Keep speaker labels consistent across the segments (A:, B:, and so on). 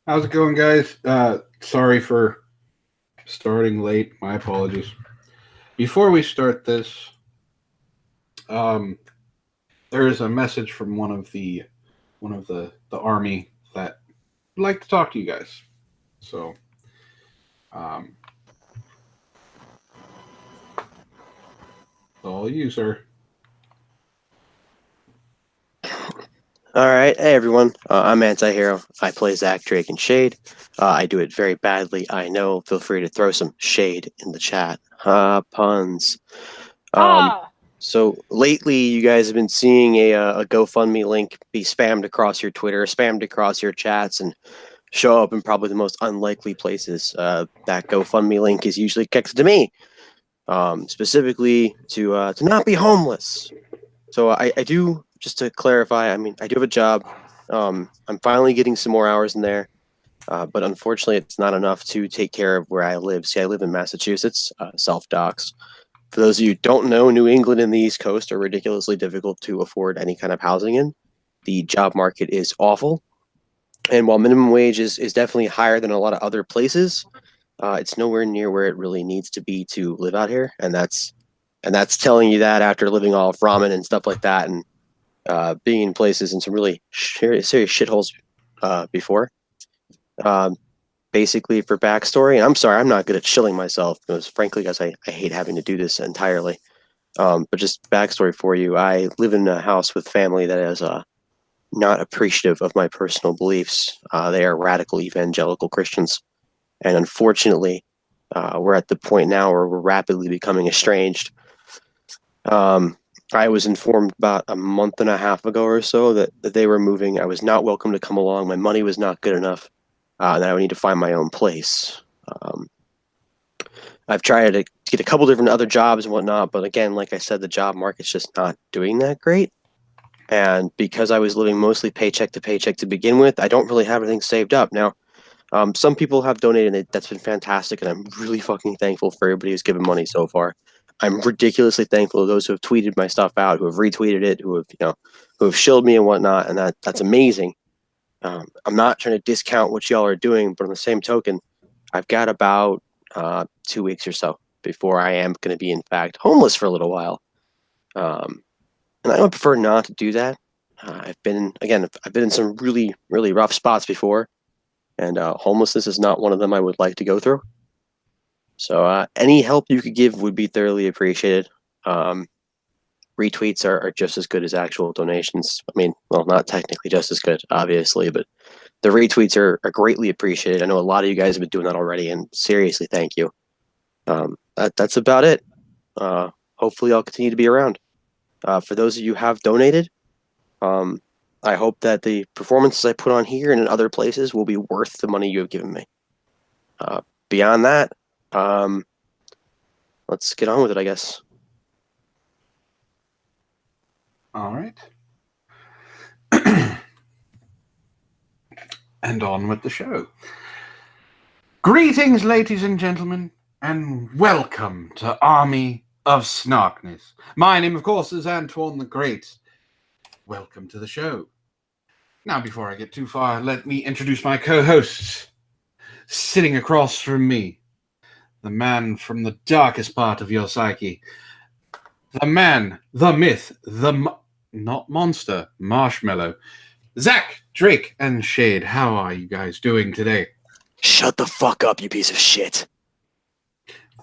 A: How's it going, guys? Sorry for starting late. My apologies. Before we start this, um, there is a message from one of the army that would like to talk to you guys. So, um, all you, sir.
B: All right, hey everyone. I'm Anti-Hero. I play Zach, Drake, and Shade. I do it very badly. I know. Feel free to throw some shade in the chat. Puns. Um,
C: Ah,
B: so lately, you guys have been seeing a GoFundMe link be spammed across your Twitter, spammed across your chats, and show up in probably the most unlikely places. That GoFundMe link is usually connected to me, specifically to not be homeless. So I do, just to clarify, I mean, I do have a job. I'm finally getting some more hours in there, but unfortunately, it's not enough to take care of where I live. See, I live in Massachusetts, South Docks. For those of you who don't know, New England and the East Coast are ridiculously difficult to afford any kind of housing in. The job market is awful. And while minimum wage is definitely higher than a lot of other places, it's nowhere near where it really needs to be to live out here. And that's telling you that after living off ramen and stuff like that, and being in places in some really serious shitholes before. Um, Basically, for backstory, and I'm sorry, I'm not good at shilling myself because, frankly, guys, I hate having to do this entirely. But just backstory for you, I live in a house with family that is not appreciative of my personal beliefs. They are radical evangelical Christians. And unfortunately, we're at the point now where we're rapidly becoming estranged. Um, I was informed about a month and a half ago or so that they were moving. I was not welcome to come along. My money was not good enough. That I would need to find my own place. Um, I've tried to get a couple different other jobs and whatnot, but again, like I said, the job market's just not doing that great. And because I was living mostly paycheck to paycheck to begin with, I don't really have anything saved up. Now, some people have donated, and that's been fantastic, and I'm really fucking thankful for everybody who's given money so far. I'm ridiculously thankful to those who have tweeted my stuff out, who have retweeted it, who have shilled me and whatnot, and that's amazing. I'm not trying to discount what y'all are doing, but on the same token, I've got about 2 weeks or so before I am going to be, in fact, homeless for a little while. And I would prefer not to do that. I've been in some really, really rough spots before, and homelessness is not one of them I would like to go through. So any help you could give would be thoroughly appreciated. Um, Retweets are just as good as actual donations. I mean, well, not technically just as good, obviously, but the retweets are greatly appreciated. I know a lot of you guys have been doing that already, and seriously, thank you. That's about it. Hopefully, I'll continue to be around. For those of you who have donated, um, I hope that the performances I put on here and in other places will be worth the money you have given me. Beyond that, let's get on with it, I guess.
A: All right. And on with the show. Greetings, ladies and gentlemen, and welcome to Army of Snarkness. My name, of course, is Antoine the Great. Welcome to the show. Now, before I get too far, let me introduce my co-hosts. Sitting across from me, the man from the darkest part of your psyche, the man, the myth, not monster, Marshmallow. Zach, Drake, and Shade, how are you guys doing today?
B: Shut the fuck up, you piece of shit.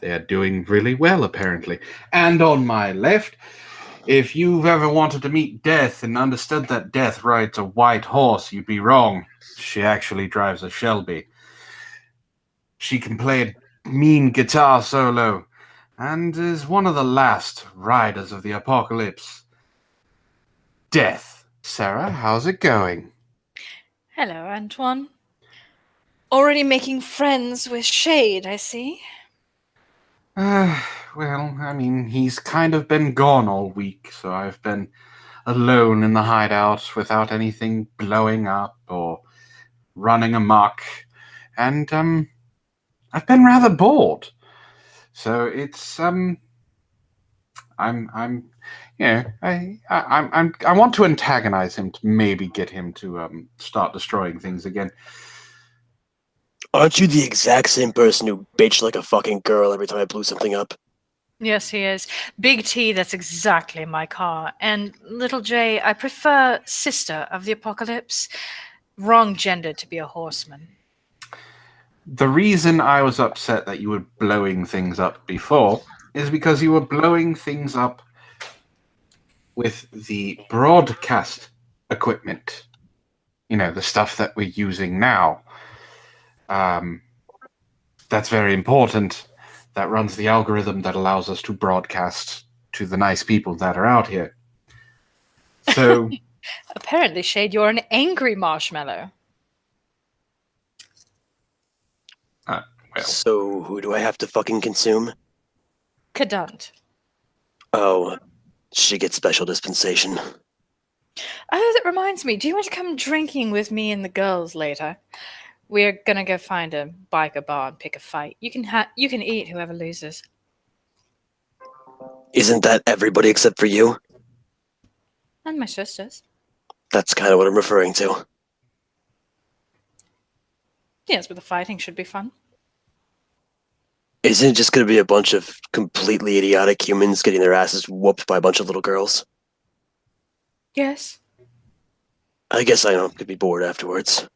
A: They're doing really well, apparently. And on my left, if you've ever wanted to meet Death and understood that Death rides a white horse, you'd be wrong. She actually drives a Shelby. She can play a mean guitar solo and is one of the last riders of the apocalypse. Death. Sarah, how's it going?
C: hello, Antoine. Already making friends with Shade, I see.
A: Well, I mean, he's kind of been gone all week, so I've been alone in the hideout without anything blowing up or running amok. And, I've been rather bored. So it's, I want to antagonize him to maybe get him to, start destroying things again.
B: Aren't you the exact same person who bitched like a fucking girl every time I blew something up?
C: Yes, he is. Big T, that's exactly my car. And Little J, I prefer Sister of the Apocalypse. Wrong gender to be a horseman.
A: The reason I was upset that you were blowing things up before is because you were blowing things up with the broadcast equipment. You know, the stuff that we're using now. That's very important. That runs the algorithm that allows us to broadcast to the nice people that are out here. So,
C: Apparently, Shade, you're an angry marshmallow.
A: well,
B: So, who do I have to fucking consume?
C: Cadunt.
B: Oh, she gets special dispensation.
C: Oh, that reminds me. Do you want to come drinking with me and the girls later? We're gonna go find a biker bar and pick a fight. You can eat whoever loses.
B: Isn't that everybody except for you?
C: And my sisters.
B: That's kind of what I'm referring to.
C: Yes, but the fighting should be fun.
B: Isn't it just going to be a bunch of completely idiotic humans getting their asses whooped by a bunch of little girls?
C: Yes.
B: I guess I don't could be bored afterwards.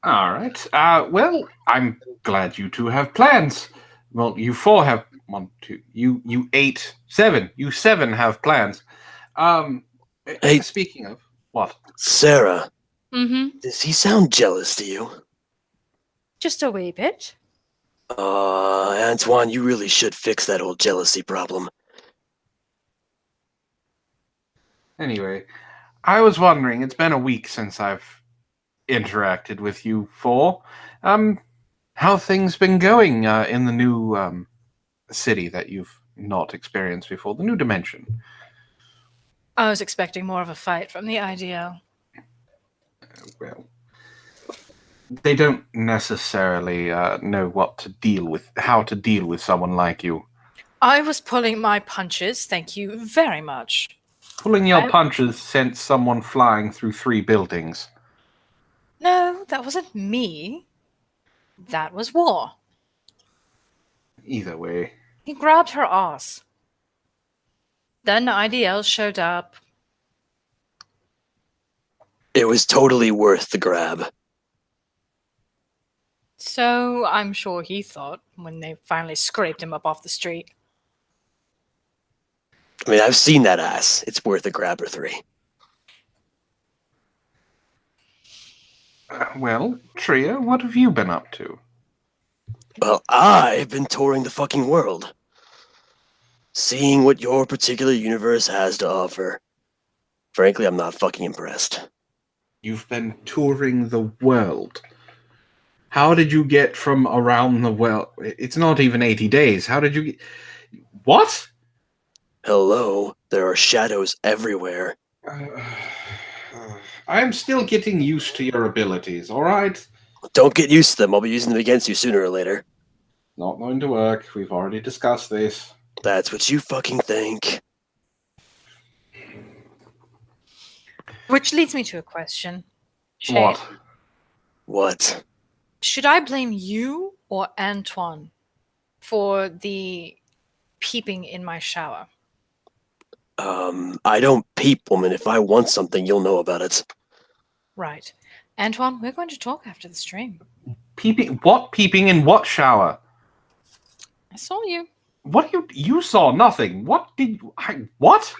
A: all right. Well, I'm glad you two have plans. Well, you four have one, two. You eight, seven. You seven have plans.
B: Hey.
A: Speaking of what?
B: Sarah,
C: Mm-hmm.
B: does he sound jealous to you?
C: Just a wee bit.
B: Antoine, you really should fix that whole jealousy problem.
A: Anyway, I was wondering. It's been a week since I've interacted with you four. How things been going in the new city that you've not experienced before, the new dimension?
C: I was expecting more of a fight from the IDL.
A: Well, they don't necessarily know what to deal with, how to deal with someone like you.
C: I was pulling my punches, thank you very much.
A: Pulling your punches sent someone flying through 3 buildings.
C: No, that wasn't me. That was War.
A: Either way.
C: He grabbed her ass. Then IDL showed up.
B: It was totally worth the grab.
C: So I'm sure he thought when they finally scraped him up off the street.
B: I mean, I've seen that ass. It's worth a grab or 3.
A: Well, Tria, what have you been up to?
B: Well, I've been touring the fucking world. Seeing what your particular universe has to offer. Frankly, I'm not fucking impressed.
A: You've been touring the world. How did you get from around the world? It's not even 80 days. How did you get... What?
B: Hello, there are shadows everywhere.
A: I'm still getting used to your abilities, alright?
B: Don't get used to them. I'll be using them against you sooner or later.
A: Not going to work. We've already discussed this.
B: That's what you fucking think.
C: Which leads me to a question. Shade,
A: What?
B: What?
C: should I blame you or Antoine for the peeping in my shower?
B: I don't peep, woman. If I want something, you'll know about it.
C: Right. Antoine, we're going to talk after the stream.
A: Peeping? What peeping in what shower?
C: I saw you.
A: What you saw nothing. What did you... what?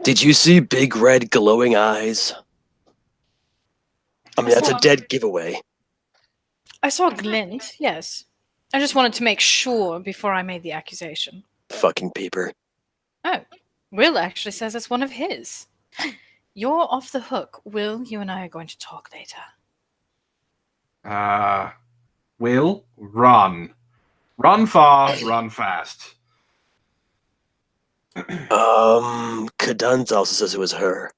B: Did you see big red glowing eyes? I mean, that's a dead giveaway.
C: I saw a glint, yes. I just wanted to make sure before I made the accusation.
B: Fucking peeper.
C: Oh, Will actually says it's one of his. You're off the hook. Will, you and I are going to talk later.
A: Will, run. Run far, run fast.
B: Cadunt also says it was her.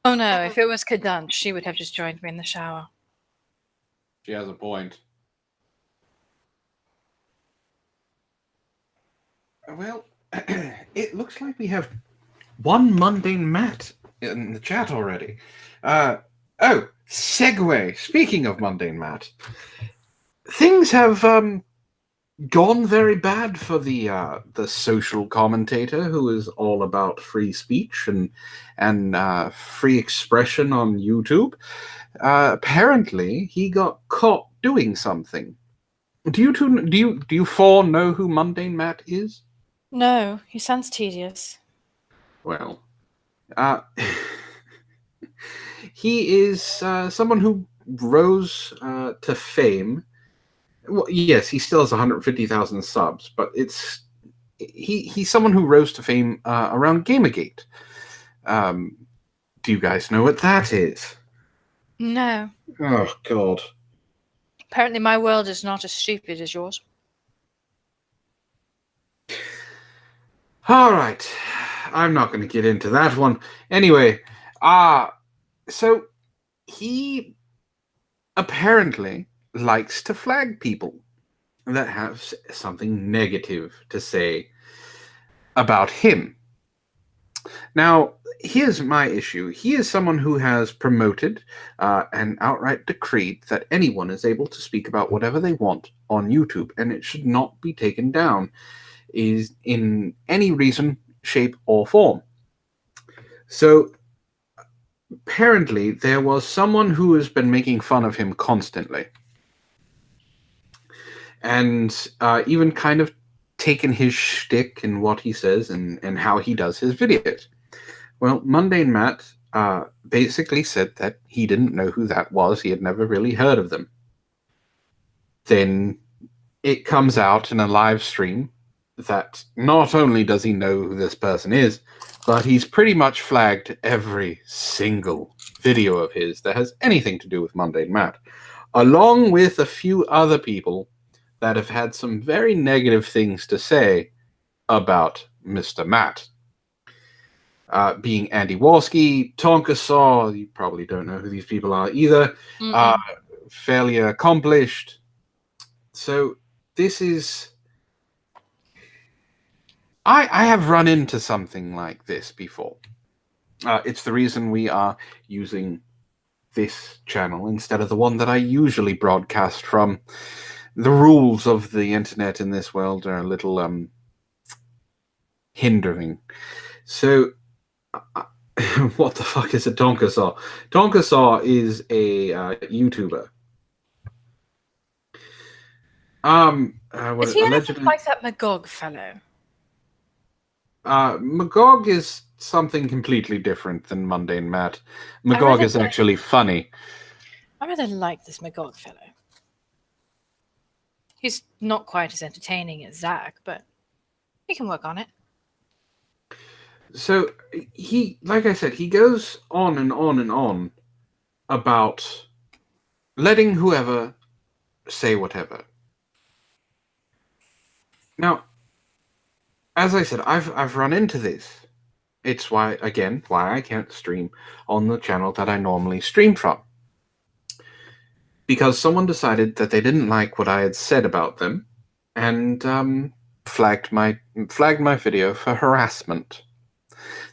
C: Oh no, if it was Cadunt, she would have just joined me in the shower.
A: She has a point. Well, it looks like we have one mundane Matt in the chat already. Oh, segue. Speaking of Mundane Matt, things have gone very bad for the social commentator who is all about free speech and free expression on YouTube. Apparently, he got caught doing something. Do you four know who Mundane Matt is?
C: No, he sounds tedious.
A: Well, he is someone who rose to fame. Well, yes, he still has 150,000 subs, but he's someone who rose to fame around Gamergate. Do you guys know what that is?
C: No.
A: Oh, God.
C: Apparently my world is not as stupid as yours.
A: All right. I'm not going to get into that one. Anyway, so he apparently likes to flag people that have something negative to say about him. Now, here's my issue. He is someone who has promoted and outright decreed that anyone is able to speak about whatever they want on YouTube, and it should not be taken down in any reason, shape, or form. So, apparently, there was someone who has been making fun of him constantly, and even kind of taken his shtick and what he says and how he does his videos. Well, Mundane Matt basically said that he didn't know who that was. He had never really heard of them. Then it comes out in a live stream that not only does he know who this person is, but he's pretty much flagged every single video of his that has anything to do with Mundane Matt, along with a few other people that have had some very negative things to say about Mr. Matt. Being Andy Warski, Tonka Saw, you probably don't know who these people are either. Fairly accomplished. So this is... I have run into something like this before. It's the reason we are using this channel instead of the one that I usually broadcast from. The rules of the internet in this world are a little hindering. So, what the fuck is a Tonka Saw? Tonka Saw is a YouTuber.
C: Is he anything like that Magog fellow?
A: Magog is something completely different than Mundane Matt. Magog is actually funny.
C: I rather like this Magog fellow. He's not quite as entertaining as Zach, but he can work on it.
A: So he, like I said, he goes on and on and on about letting whoever say whatever. Now, as I said, I've run into this. It's why I can't stream on the channel that I normally stream from. Because someone decided that they didn't like what I had said about them and flagged my video for harassment.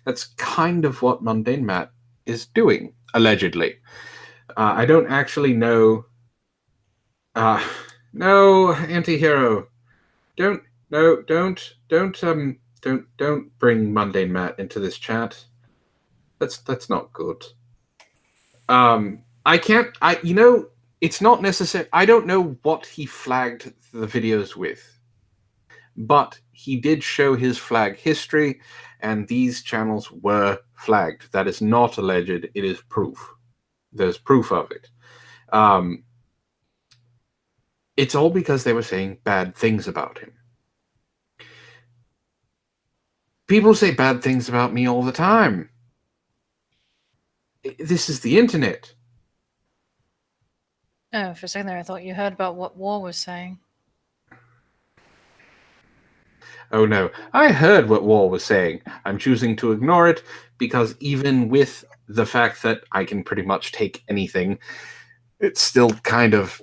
A: That's kind of what Mundane Matt is doing, allegedly. I don't actually know. No, anti-hero. Don't bring Mundane Matt into this chat. That's not good. It's not necessary. I don't know what he flagged the videos with, but he did show his flag history, and these channels were flagged. That is not alleged. It is proof. There's proof of it. It's all because they were saying bad things about him. People say bad things about me all the time. This is the internet.
C: Oh, for a second there, I thought you heard about what War was saying.
A: Oh no, I heard what War was saying. I'm choosing to ignore it because even with the fact that I can pretty much take anything, it's still kind of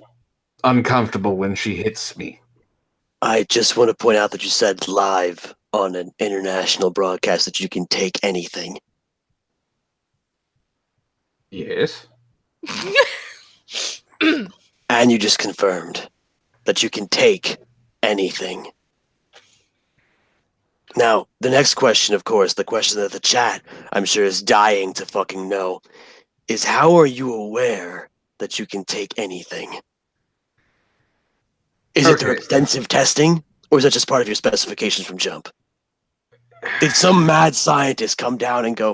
A: uncomfortable when she hits me.
B: I just want to point out that you said live on an international broadcast that you can take anything.
A: Yes.
B: And you just confirmed that you can take anything. Now, the next question, of course, the question that the chat, I'm sure, is dying to fucking know, is how are you aware that you can take anything? Is it through
A: Okay.
B: extensive testing, or is that just part of your specifications from jump? Did some mad scientist come down and go,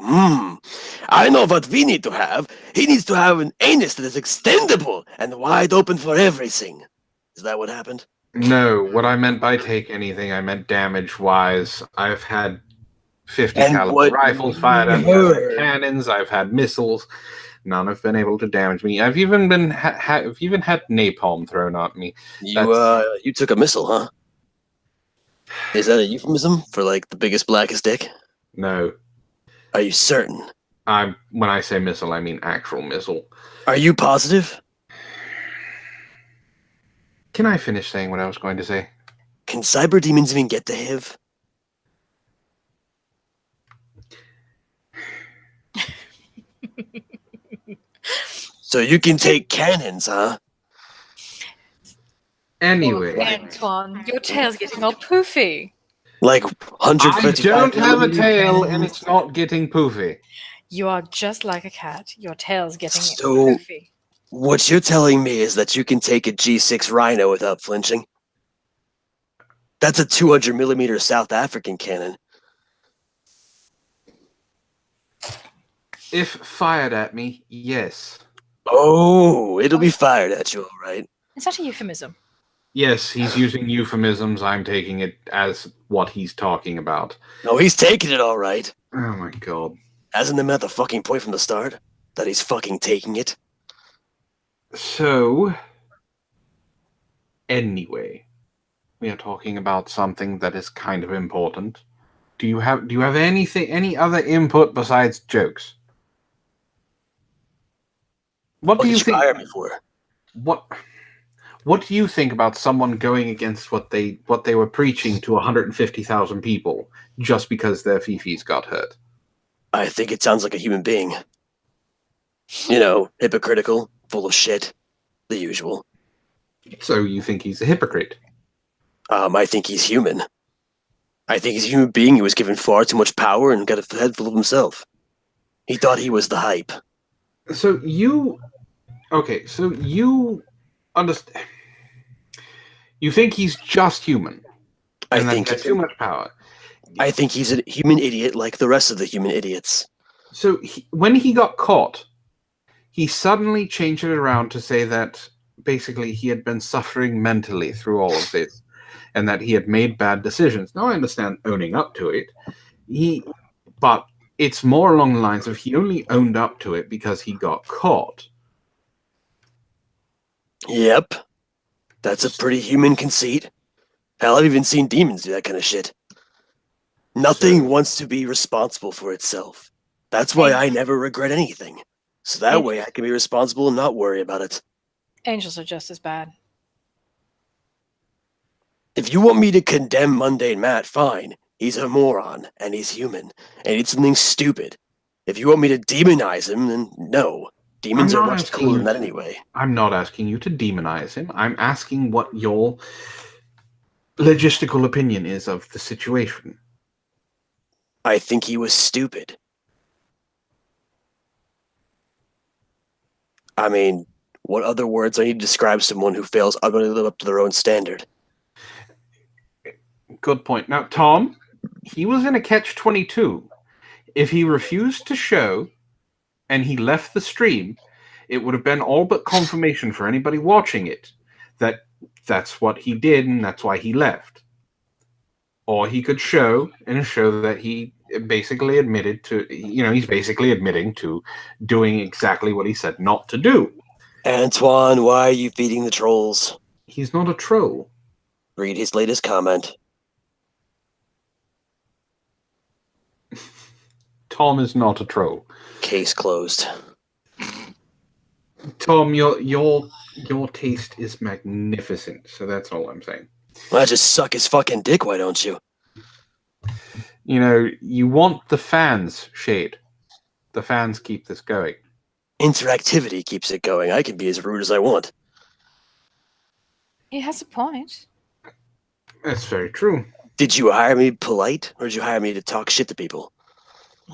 B: I know what we need to have. He needs to have an anus that is extendable and wide open for everything. Is that what happened?
A: No, what I meant by take anything, I meant damage-wise. I've had 50
B: And
A: caliber
B: what
A: rifles fired at me. I've had cannons. I've had missiles. None have been able to damage me. I've even been I've even had napalm thrown at me.
B: You took a missile, huh? Is that a euphemism for like the biggest blackest dick?
A: No,
B: Are you certain?
A: when I say missile, I mean actual missile.
B: Are you positive?
A: Can I finish saying what I was going to say?
B: Can cyber demons even get to HIV? So you can take cannons, huh?
A: Anyway,
C: Antoine, your tail's getting all poofy.
B: Like
A: I
B: 150.
A: don't have a tail, and it's not getting poofy.
C: You are just like a cat. Your tail's getting
B: So-
C: poofy.
B: What you're telling me is that you can take a G6 Rhino without flinching? That's a 200 millimeter South African cannon.
A: If fired at me, yes.
B: Oh, it'll be fired at you, all right.
C: Is that a euphemism?
A: Yes, he's using euphemisms. I'm taking it as what he's talking about.
B: No, he's taking it all right.
A: Oh my god.
B: Hasn't him at the fucking point from the start that he's fucking taking it?
A: So, anyway, we are talking about something that is kind of important. Do you have any other input besides jokes? What do you think?
B: Hire me for?
A: What do you think about someone going against what they were preaching to 150,000 people just because their fifis got hurt?
B: I think it sounds like a human being. You know, hypocritical, full of shit, the usual.
A: So you think he's a hypocrite?
B: I think he's human. I think he's a human being who was given far too much power and got a head full of himself. He thought he was the hype.
A: So you understand? You think he's just human?
B: I
A: And that
B: think
A: he has too much power.
B: I think he's a human idiot like the rest of the human idiots.
A: So when he got caught, he suddenly changed it around to say that basically he had been suffering mentally through all of this, and that he had made bad decisions. Now I understand owning up to it. But it's more along the lines of he only owned up to it because he got caught.
B: Yep. That's a pretty human conceit. Hell, I've even seen demons do that kind of shit. Nothing wants to be responsible for itself. That's why I never regret anything. So that way I can be responsible and not worry about it.
C: Angels are just as bad.
B: If you want me to condemn Mundane Matt, fine. He's a moron, and he's human, and he did something stupid. If you want me to demonize him, then no. Demons are much cooler than that anyway.
A: I'm not asking you to demonize him. I'm asking what your logistical opinion is of the situation.
B: I think he was stupid. I mean, what other words I need to describe someone who fails utterly to live up to their own standard?
A: Good point. Now, Tom, he was in a catch-22. If he refused to show and he left the stream, it would have been all but confirmation for anybody watching it that that's what he did and that's why he left. Or he could show that he basically admitted to, he's basically admitting to doing exactly what he said not to do.
B: Antoine, why are you feeding the trolls?
A: He's not a troll.
B: Read his latest comment.
A: Tom is not a troll.
B: Case closed.
A: Tom, your taste is magnificent, so that's all I'm saying.
B: Well, just suck his fucking dick, why don't you?
A: You want the fans, Shade. The fans keep this going.
B: Interactivity keeps it going. I can be as rude as I want.
C: He has a point.
A: That's very true.
B: Did you hire me polite, or did you hire me to talk shit to people?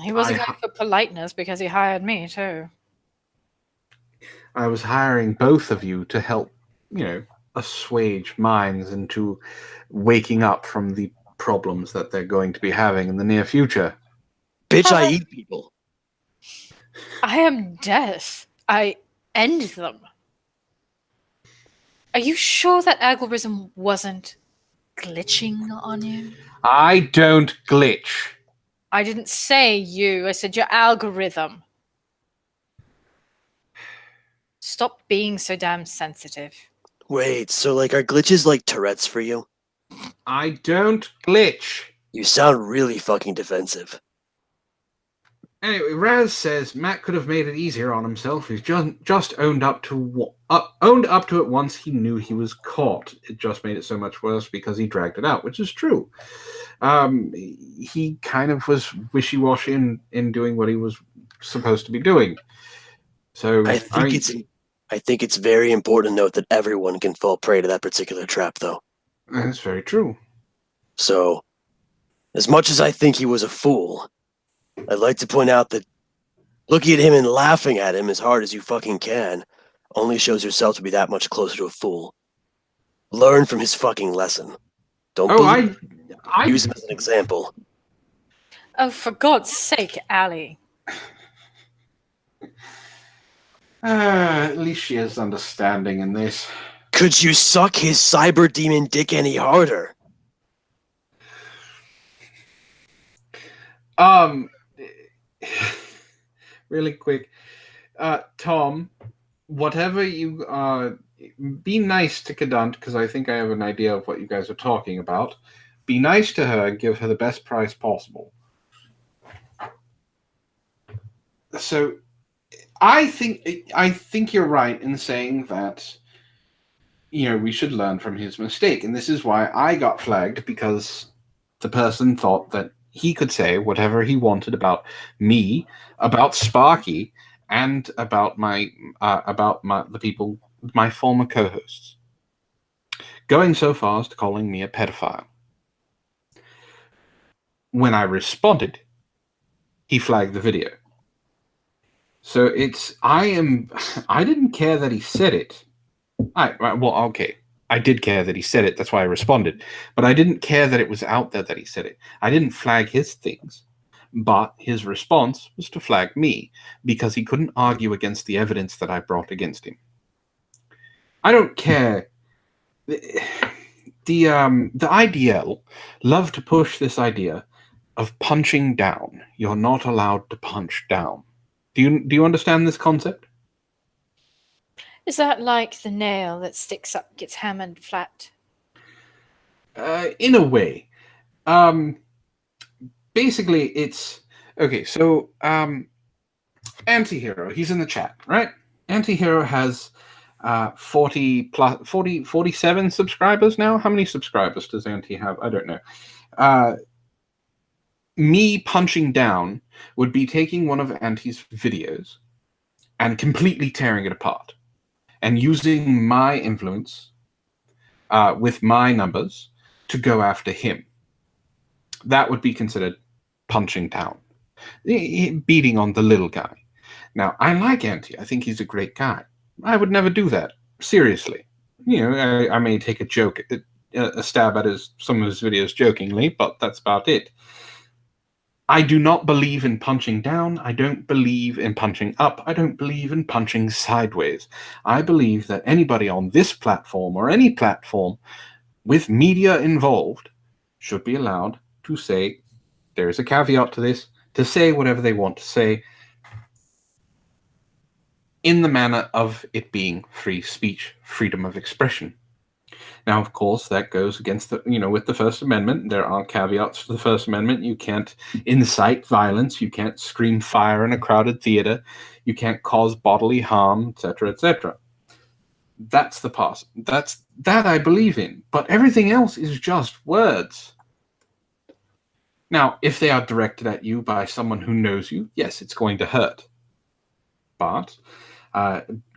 C: He wasn't going for politeness because he hired me too.
A: I was hiring both of you to help, assuage minds into waking up from the problems that they're going to be having in the near future.
B: Bitch, I eat people.
C: I am death. I end them. Are you sure that algorithm wasn't glitching on you?
A: I don't glitch.
C: I didn't say you. I said your algorithm. Stop being so damn sensitive.
B: Wait, so like are glitches like Tourette's for you?
A: I don't glitch.
B: You sound really fucking defensive.
A: Anyway, Raz says Matt could have made it easier on himself. He's just owned up to it once he knew he was caught. It just made it so much worse because he dragged it out, which is true. He kind of was wishy-washy in doing what he was supposed to be doing. So
B: I think it's very important to note that everyone can fall prey to that particular trap, though.
A: That's very true.
B: So, as much as I think he was a fool, I'd like to point out that looking at him and laughing at him as hard as you fucking can only shows yourself to be that much closer to a fool. Learn from his fucking lesson. Don't use him as an example.
C: Oh, for God's sake, Allie.
A: At least she has understanding in this.
B: Could you suck his cyber demon dick any harder?
A: Really quick. Tom, whatever you be nice to Kadant, because I think I have an idea of what you guys are talking about. Be nice to her and give her the best price possible. So I think you're right in saying that we should learn from his mistake, and this is why I got flagged, because the person thought that he could say whatever he wanted about me, about Sparky, and about the people, my former co-hosts, going so far as to calling me a pedophile. When I responded, he flagged the video. So I didn't care that he said it. I did care that he said it. That's why I responded. But I didn't care that it was out there that he said it. I didn't flag his things. But his response was to flag me because he couldn't argue against the evidence that I brought against him. I don't care. The IDL love to push this idea of punching down. You're not allowed to punch down. Do you understand this concept?
C: Is that like the nail that sticks up gets hammered flat?
A: In a way. Basically, it's... Okay, so Antihero, he's in the chat, right? Antihero has 47 subscribers now. How many subscribers does Anti have? I don't know. Me punching down would be taking one of Anti's videos and completely tearing it apart and using my influence with my numbers to go after him. That would be considered punching down, beating on the little guy. Now, I like Anti. I think he's a great guy. I would never do that. Seriously. I may take a stab at some of his videos jokingly, but that's about it. I do not believe in punching down. I don't believe in punching up. I don't believe in punching sideways. I believe that anybody on this platform or any platform with media involved should be allowed to say, there is a caveat to this, to say whatever they want to say in the manner of it being free speech, freedom of expression. Now, of course, that goes against with the First Amendment. There are caveats to the First Amendment. You can't incite violence. You can't scream fire in a crowded theater. You can't cause bodily harm, etc., etc. That's the part. That I believe in. But everything else is just words. Now, if they are directed at you by someone who knows you, yes, it's going to hurt. part.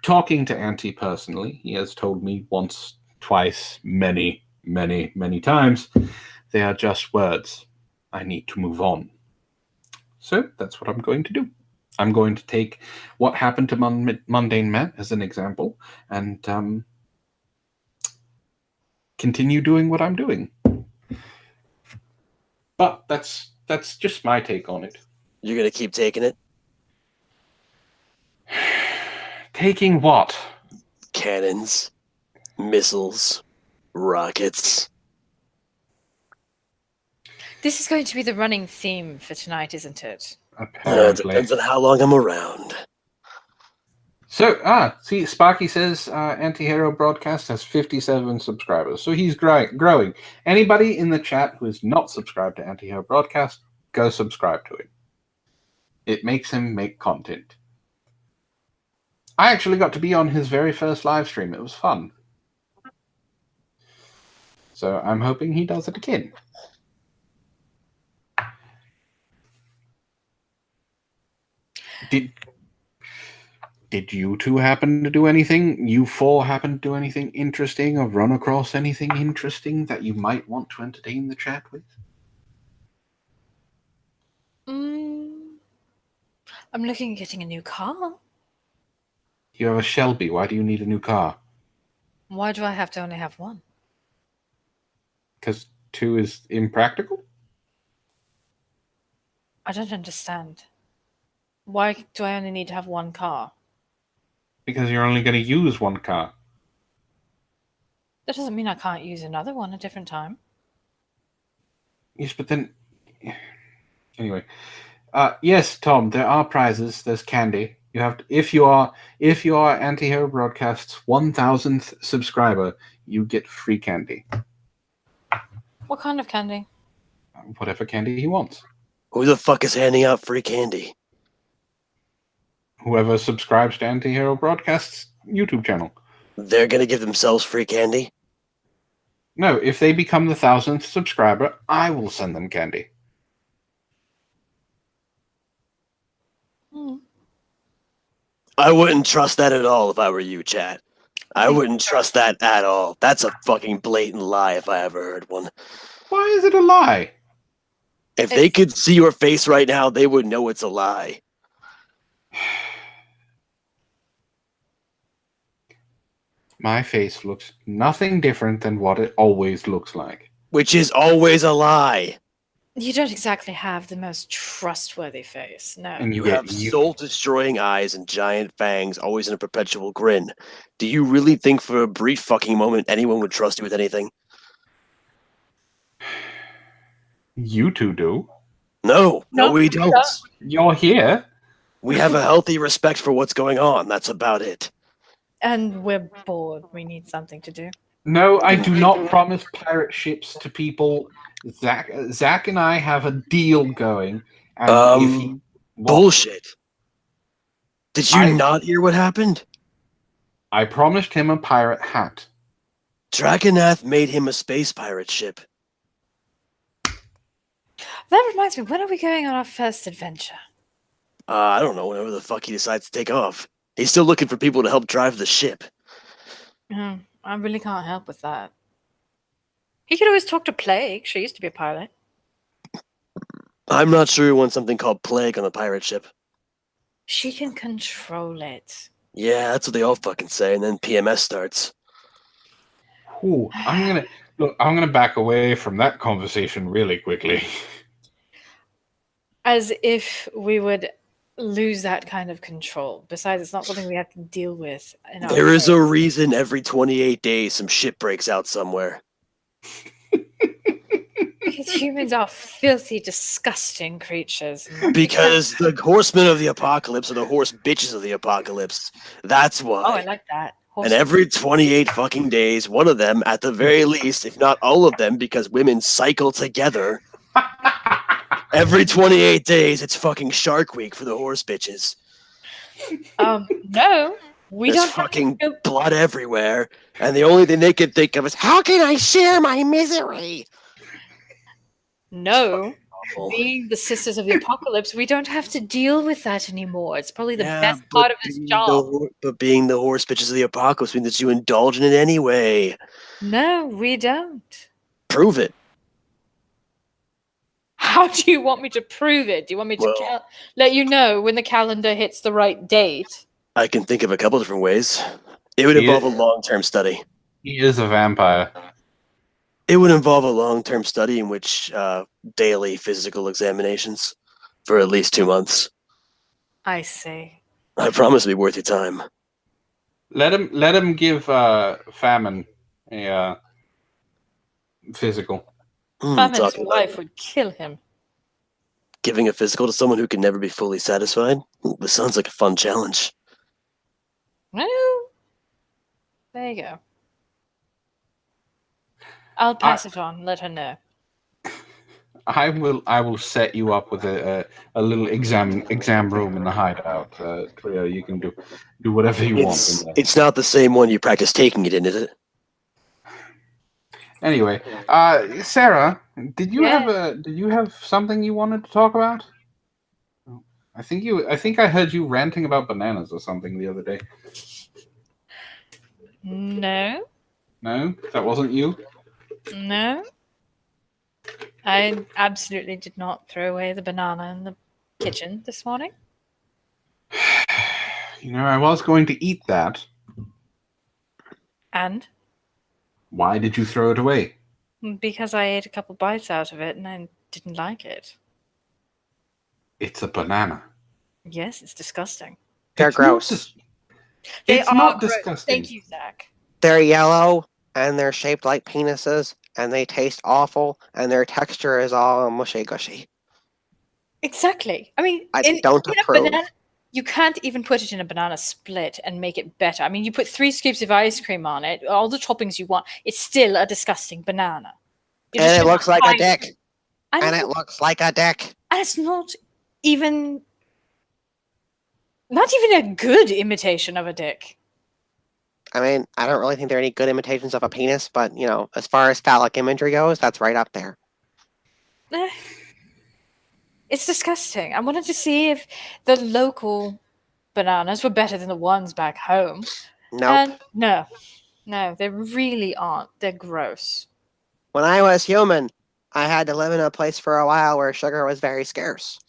A: Talking to Auntie personally, he has told me once, twice, many, many, many times, they are just words. I need to move on. So that's what I'm going to do. I'm going to take what happened to Mundane Men as an example and continue doing what I'm doing. But that's just my take on it.
B: You're gonna keep taking it?
A: Taking what?
B: Cannons, missiles, rockets.
C: This is going to be the running theme for tonight, isn't it?
A: Apparently.
B: Depends on how long I'm around.
A: So, see, Sparky says Anti-Hero Broadcast has 57 subscribers. So he's growing. Anybody in the chat who is not subscribed to Anti-Hero Broadcast, go subscribe to him. It makes him make content. I actually got to be on his very first live stream. It was fun. So I'm hoping he does it again. Did you two happen to do anything? You four happen to do anything interesting or run across anything interesting that you might want to entertain the chat with?
C: I'm looking at getting a new car.
A: You have a Shelby. Why do you need a new car?
C: Why do I have to only have one?
A: Because 2 is impractical?
C: I don't understand. Why do I only need to have one car?
A: Because you're only going to use one car.
C: That doesn't mean I can't use another one at a different time.
A: Yes, but then... Anyway. Yes, Tom, there are prizes. There's candy. You have to, if you are Anti-Hero Broadcast's 1000th subscriber, you get free candy.
C: What kind of candy?
A: Whatever candy he wants.
B: Who the fuck is handing out free candy?
A: Whoever subscribes to Anti-Hero Broadcast's YouTube channel.
B: They're gonna give themselves free candy?
A: No, if they become the 1000th subscriber, I will send them candy.
B: I wouldn't trust that at all if I were you, chat. I wouldn't trust that at all. That's a fucking blatant lie if I ever heard one.
A: Why is it a lie?
B: If they could see your face right now, they would know it's a lie.
A: My face looks nothing different than what it always looks like.
B: Which is always a lie.
C: You don't exactly have the most trustworthy face, no.
A: And
B: You have soul-destroying eyes and giant fangs, always in a perpetual grin. Do you really think for a brief fucking moment anyone would trust you with anything?
A: You two do.
B: No, we don't.
A: You're here.
B: We have a healthy respect for what's going on. That's about it.
C: And we're bored. We need something to do.
A: No, I do not promise pirate ships to people. Zach and I have a deal going. And
B: bullshit. Did you not hear what happened?
A: I promised him a pirate hat.
B: Dragonath made him a space pirate ship.
C: That reminds me, when are we going on our first adventure?
B: I don't know, whenever the fuck he decides to take off. He's still looking for people to help drive the ship.
C: I really can't help with that. He could always talk to Plague. She used to be a pilot.
B: I'm not sure he wants something called Plague on the pirate ship.
C: She can control it.
B: Yeah, that's what they all fucking say, and then PMS starts.
A: Ooh, I'm gonna back away from that conversation really quickly.
C: As if we would lose that kind of control. Besides, it's not something we have to deal with.
B: There is a reason every 28 days some shit breaks out somewhere.
C: Because humans are filthy, disgusting creatures.
B: Because the horsemen of the apocalypse are the horse bitches of the apocalypse. That's why.
C: Oh, I like that.
B: And every 28 fucking days, one of them, at the very least, if not all of them, because women cycle together, every 28 days, it's fucking Shark Week for the horse bitches.
C: No.
B: There's don't fucking blood everywhere, and the only thing they can think of is, how can I share my misery?
C: No. being the Sisters of the Apocalypse, we don't have to deal with that anymore. It's probably the
B: Yeah,
C: best
B: but
C: part of this job.
B: But being the horse bitches of the apocalypse means that you indulge in it anyway.
C: No, we don't.
B: Prove it.
C: How do you want me to prove it? Do you want me to
B: Well-
C: let you know when the calendar hits the right date?
B: I can think of a couple different ways. It would involve a long-term study.
A: He is a vampire.
B: It would involve a long-term study in which daily physical examinations for at least 2 months.
C: I see.
B: I promise to be worth your time.
A: Let him give Famine a physical.
C: Famine's
B: Talking about
C: wife would kill him.
B: giving a physical to someone who can never be fully satisfied. This sounds like a fun challenge.
C: Well, there you go. I'll pass it on. Let her know.
A: I will set you up with a little exam room in the hideout. Where you can do whatever you want. In there.
B: It's not the same one you practice taking it in, is it?
A: Anyway, Sarah, did you have something you wanted to talk about? I think I heard you ranting about bananas or something the other day.
C: No,
A: No, that wasn't you.
C: no. I absolutely did not throw away the banana in the kitchen this morning.
A: You know, I was going to eat that.
C: And
A: Why did you throw it away?
C: because I ate a couple bites out of it and I didn't like it.
A: It's a banana.
C: Yes, it's disgusting.
B: They're
A: It's not
B: gross.
C: They
A: It's
C: are
A: not
C: gross.
A: disgusting.
C: Thank you, Zach.
B: They're yellow, and they're shaped like penises, and they taste awful, and their texture is all mushy-gushy.
C: Exactly. I mean,
B: I
C: in
B: don't
C: a
B: approve.
C: banana, you can't even put it in a banana split and make it better. I mean, you put 3 scoops of ice cream on it, all the toppings you want. It's still a disgusting banana. You're just
B: And it
C: gonna
B: looks like a
C: hide
B: dick.
C: it. I
B: And
C: know,
B: it looks like a dick.
C: and it's not even a good imitation of a dick.
B: I mean, I don't really think there are any good imitations of a penis, but, you know, as far as phallic imagery goes, that's right up there.
C: Eh, It's disgusting. I wanted to see if the local bananas were better than the ones back home.
B: Nope.
C: And no, they really aren't. They're gross.
B: When I was human, I had to live in a place for a while where sugar was very scarce.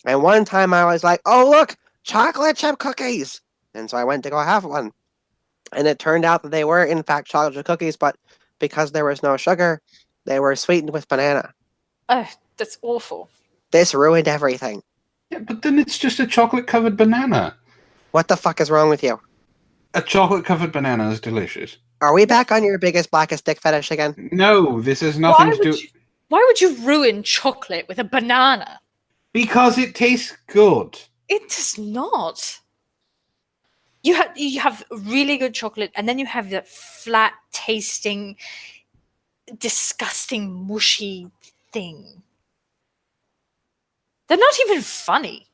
B: And one time I was like, oh, look, chocolate chip cookies. And so I went to go have one. And it turned out that they were, in fact, chocolate chip cookies, but because there was no sugar, they were sweetened with banana.
C: Oh, that's awful.
B: This ruined everything.
A: Yeah, but then it's just a chocolate-covered banana.
B: What the fuck is wrong with you?
A: A chocolate-covered banana is delicious.
B: Are we back on your biggest, blackest dick fetish again?
A: No, this has nothing to do...
C: Why would you ruin chocolate with a banana?
A: Because it tastes good.
C: It does not. You have really good chocolate, and then you have that flat tasting, disgusting, mushy thing. They're not even funny.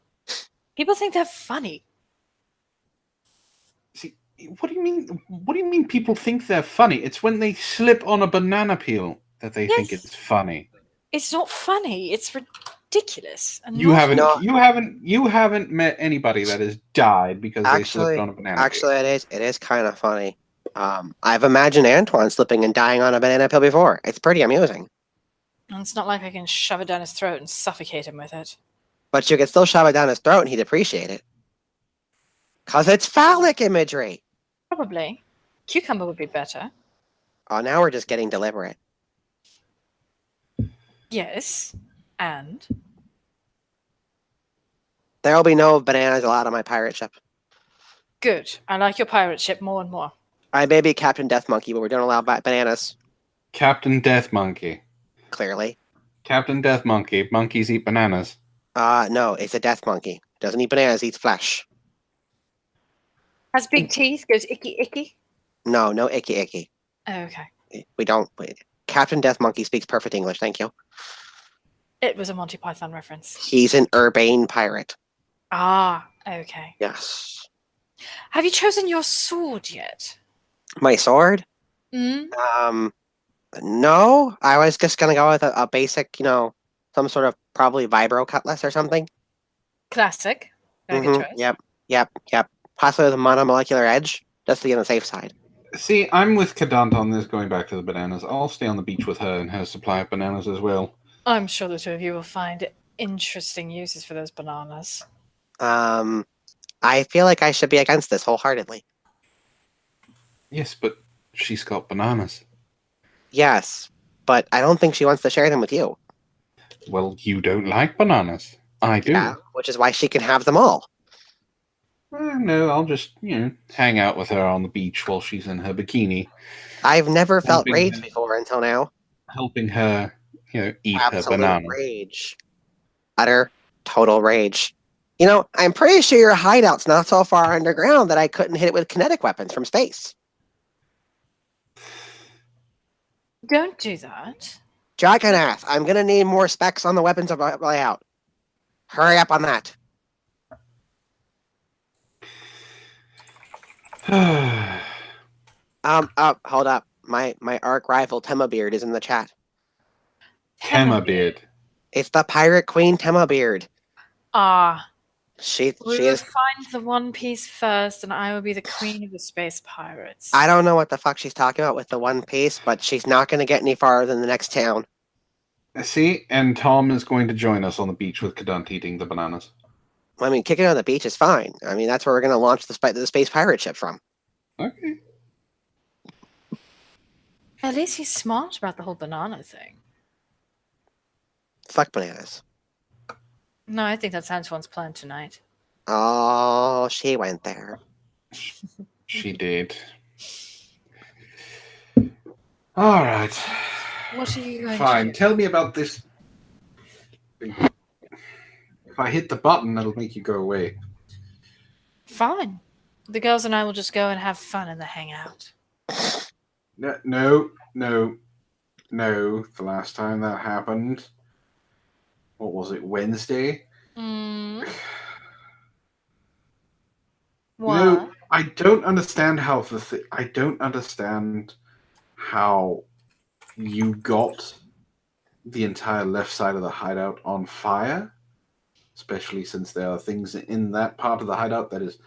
C: People think they're funny.
A: See, what do you mean? What do you mean? People think they're funny? It's when they slip on a banana peel that they think
C: Yes.
A: it's funny.
C: It's not funny. It's ridiculous. And
A: You
C: not-
A: haven't,
B: No.
A: you haven't met anybody that has died because they slipped on a banana.
B: Actually, it is kind of funny. I've imagined Antoine slipping and dying on a banana peel before. It's pretty amusing.
C: And it's not like I can shove it down his throat and suffocate him with it.
B: But you could still shove it down his throat and he'd appreciate it. Because it's phallic imagery.
C: Probably. Cucumber would be better.
B: Oh, now we're just getting deliberate.
C: Yes. And
B: There'll be no bananas allowed on my pirate ship.
C: good. I like your pirate ship more and more.
B: I may be Captain Death Monkey, but we don't allow bananas,
A: Captain Death Monkey.
B: clearly.
A: Captain Death Monkey. Monkeys eat bananas.
B: No, it's a death monkey. Doesn't eat bananas, eats flesh.
C: Has big teeth, goes icky icky.
B: No icky icky.
C: Oh, okay.
B: We don't. Captain Death Monkey speaks perfect English, thank you.
C: It was a Monty Python reference.
B: He's an urbane pirate.
C: Ah, okay.
B: Yes.
C: Have you chosen your sword yet?
B: My sword?
C: Hmm?
B: No. I was just gonna go with a basic, Some sort of probably vibro cutlass or something.
C: Classic. Very good choice.
B: Yep. Possibly with a monomolecular edge, just to be on the safe side.
A: See, I'm with Kadant on this, going back to the bananas. I'll stay on the beach with her and her supply of bananas as well.
C: I'm sure the two of you will find interesting uses for those bananas.
B: I feel like I should be against this wholeheartedly.
A: Yes, but she's got bananas.
B: Yes, but I don't think she wants to share them with you.
A: Well, you don't like bananas. I do.
B: Yeah, which is why she can have them all.
A: No, I'll just, hang out with her on the beach while she's in her bikini.
B: I've never felt
A: Helping
B: rage
A: her.
B: before until now.
A: Helping her, eat her
B: Absolute
A: banana.
B: rage. Utter, total rage. I'm pretty sure your hideout's not so far underground that I couldn't hit it with kinetic weapons from space.
C: Don't do that.
B: Dragonath, I'm gonna need more specs on the weapons layout. Hurry up on that. Hold up. My arc rival Temmabeard is in the chat.
A: Temmabeard.
B: It's the pirate queen Temmabeard. She
C: We will
B: is.
C: find the One Piece first, and I will be the queen of the space pirates.
B: I don't know what the fuck she's talking about with the One Piece, but she's not gonna get any farther than the next town.
A: See, and Tom is going to join us on the beach with Kadant eating the bananas.
B: I mean, kicking it on the beach is fine. I mean, that's where we're gonna launch the space pirate ship from.
A: Okay.
C: At least he's smart about the whole banana thing.
B: Fuck bananas.
C: No, I think that's Antoine's plan tonight.
B: Oh, she went there.
A: She did. All right.
C: What are you going
A: Fine.
C: to do?
A: Tell me about this. If I hit the button, that'll make you go away.
C: Fine. The girls and I will just go and have fun in the hangout.
A: No. The last time that happened, what was it, Wednesday?
C: What?
A: No, I don't understand how I don't understand how you got the entire left side of the hideout on fire, especially since there are things in that part of the hideout that is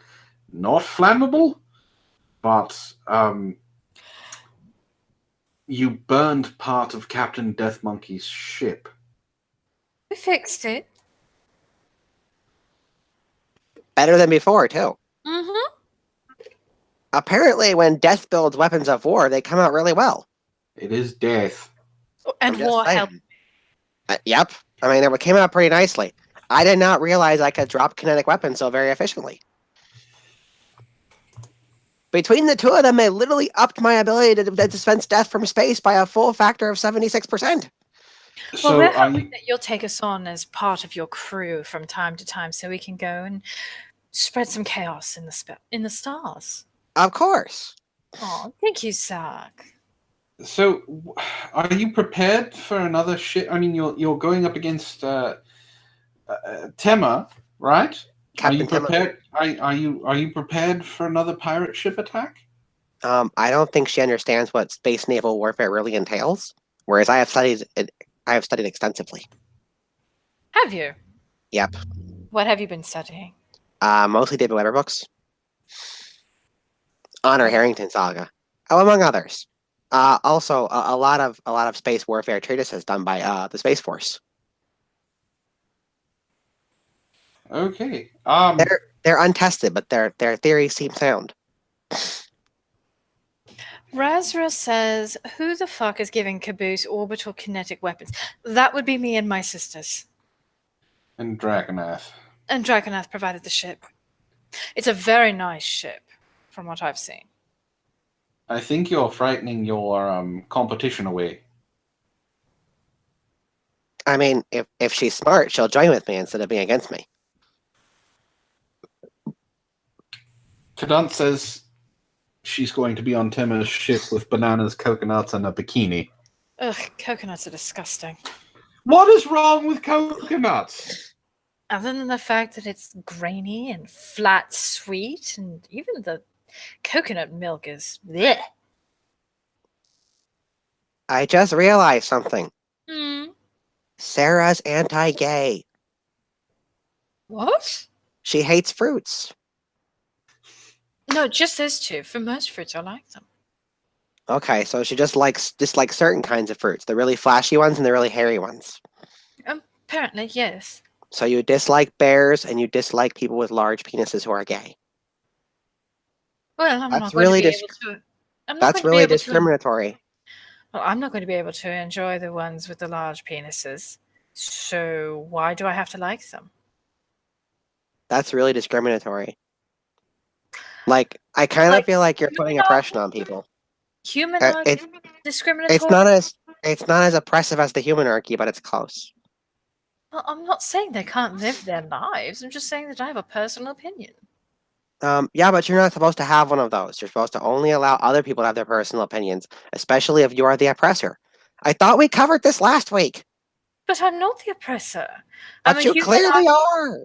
A: not flammable, but you burned part of Captain Death Monkey's ship.
C: We fixed it.
B: Better than before, too.
C: Mm-hmm.
B: Apparently, when Death builds weapons of war, they come out really well.
A: It is death.
C: And
B: I'm just
C: war
B: saying.
C: help.
B: Yep. I mean, it came out pretty nicely. I did not realize I could drop kinetic weapons so very efficiently. Between the two of them, they literally upped my ability to dispense death from space by a full factor of 76%.
C: Well,
A: So
C: we're hoping that you'll take us on as part of your crew from time to time so we can go and spread some chaos in the stars.
B: Of course.
C: Oh, thank you, Sark.
A: So, are you prepared for another ship? I mean, you're going up against Tema, right?
B: Captain
A: are you prepared? Are you prepared for another pirate ship attack?
B: I don't think she understands what space naval warfare really entails. Whereas I have studied extensively.
C: Have you?
B: Yep.
C: What have you been studying?
B: Mostly David Weber books. Honor Harrington Saga, among others. Also, a lot of space warfare treatises done by the Space Force.
A: Okay.
B: They're untested, but their theories seem sound.
C: Razra says, who the fuck is giving Caboose orbital kinetic weapons? That would be me and my sisters.
A: And Dragonath.
C: And Dragonath provided the ship. It's a very nice ship, from what I've seen.
A: I think you're frightening your competition away.
B: I mean, if she's smart, she'll join with me instead of being against me.
A: Kadant says she's going to be on Tema's ship with bananas, coconuts, and a bikini.
C: Ugh, coconuts are disgusting.
A: What is wrong with coconuts?
C: Other than the fact that it's grainy and flat sweet, and even the coconut milk is bleh.
B: I just realized something. Sarah's anti-gay.
C: What?
B: She hates fruits.
C: No, just those two. For most fruits, I like them.
B: Okay, so she just dislikes certain kinds of fruits. The really flashy ones and the really hairy ones.
C: Apparently, yes.
B: So you dislike bears and you dislike people with large penises who are gay.
C: Well, I'm
B: That's
C: not going to
B: really
C: be able to. I'm not
B: That's
C: going to be
B: really
C: able to.
B: discriminatory.
C: Well, I'm not going to be able to enjoy the ones with the large penises. So why do I have to like them?
B: That's really discriminatory. Like, I kind of
C: Like,
B: feel like you're putting oppression on people.
C: Human
B: It's
C: discriminatory?
B: it's not as oppressive as the humanarchy, but it's close.
C: Well, I'm not saying they can't live their lives. I'm just saying that I have a personal opinion.
B: Yeah, but you're not supposed to have one of those. You're supposed to only allow other people to have their personal opinions, especially if you are the oppressor. I thought we covered this last week.
C: But I'm not the oppressor. I'm
B: But
C: a
B: you
C: human.
B: clearly are.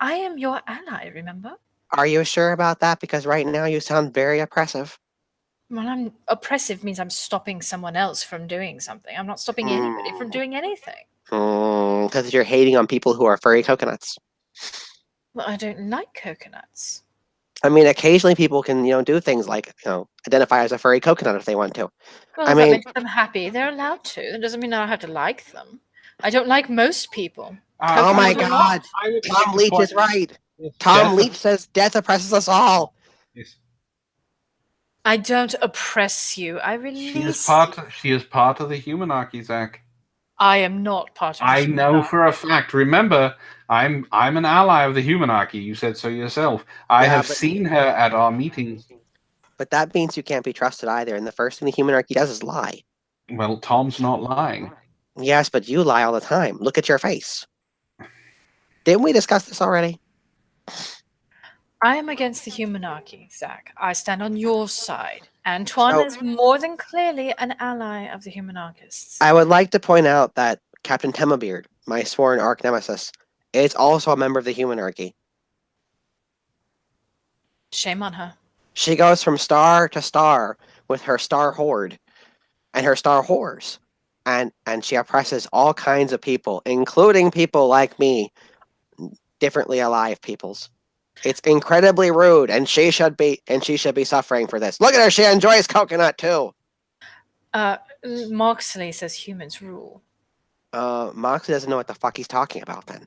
C: I am your ally, remember?
B: Are you sure about that? Because right now you sound very oppressive.
C: Well, I'm oppressive means I'm stopping someone else from doing something. I'm not stopping anybody from doing anything.
B: Because you're hating on people who are furry coconuts.
C: Well, I don't like coconuts.
B: I mean, occasionally people can, do things like, identify as a furry coconut if they want to.
C: Well,
B: I
C: if that
B: mean-
C: makes them happy, they're allowed to. That doesn't mean I have to like them. I don't like most people.
B: Oh my
C: Coconuts are
B: God.
C: not.
A: I would like
B: Tom
A: to
B: Leach
A: point-
B: is right.
A: Yes,
B: Tom
A: death-
B: Leach says death oppresses us all.
A: Yes.
C: I don't oppress you. I release.
A: She is part of the humanarchy, Zach.
C: I am not part of.
A: I know for a fact. Remember, I'm an ally of the humanarchy. You said so yourself. I
B: Yeah,
A: have
B: but-
A: seen her at our meetings.
B: But that means you can't be trusted either. And the first thing the humanarchy does is lie.
A: Well, Tom's not lying.
B: Yes, but you lie all the time. Look at your face. Didn't we discuss this already?
C: I am against the humanarchy, Zach. I stand on your side. Antoine
B: So-
C: is more than clearly an ally of the humanarchists.
B: I would like to point out that Captain Temmabeard, my sworn arch nemesis, is also a member of the humanarchy.
C: Shame on her.
B: She goes from star to star with her star horde and her star whores. And she oppresses all kinds of people, including people like me, differently alive peoples. It's incredibly rude, and she should be suffering for this. Look at her, she enjoys coconut too.
C: Moxley says humans rule.
B: Moxley doesn't know what the fuck he's talking about then.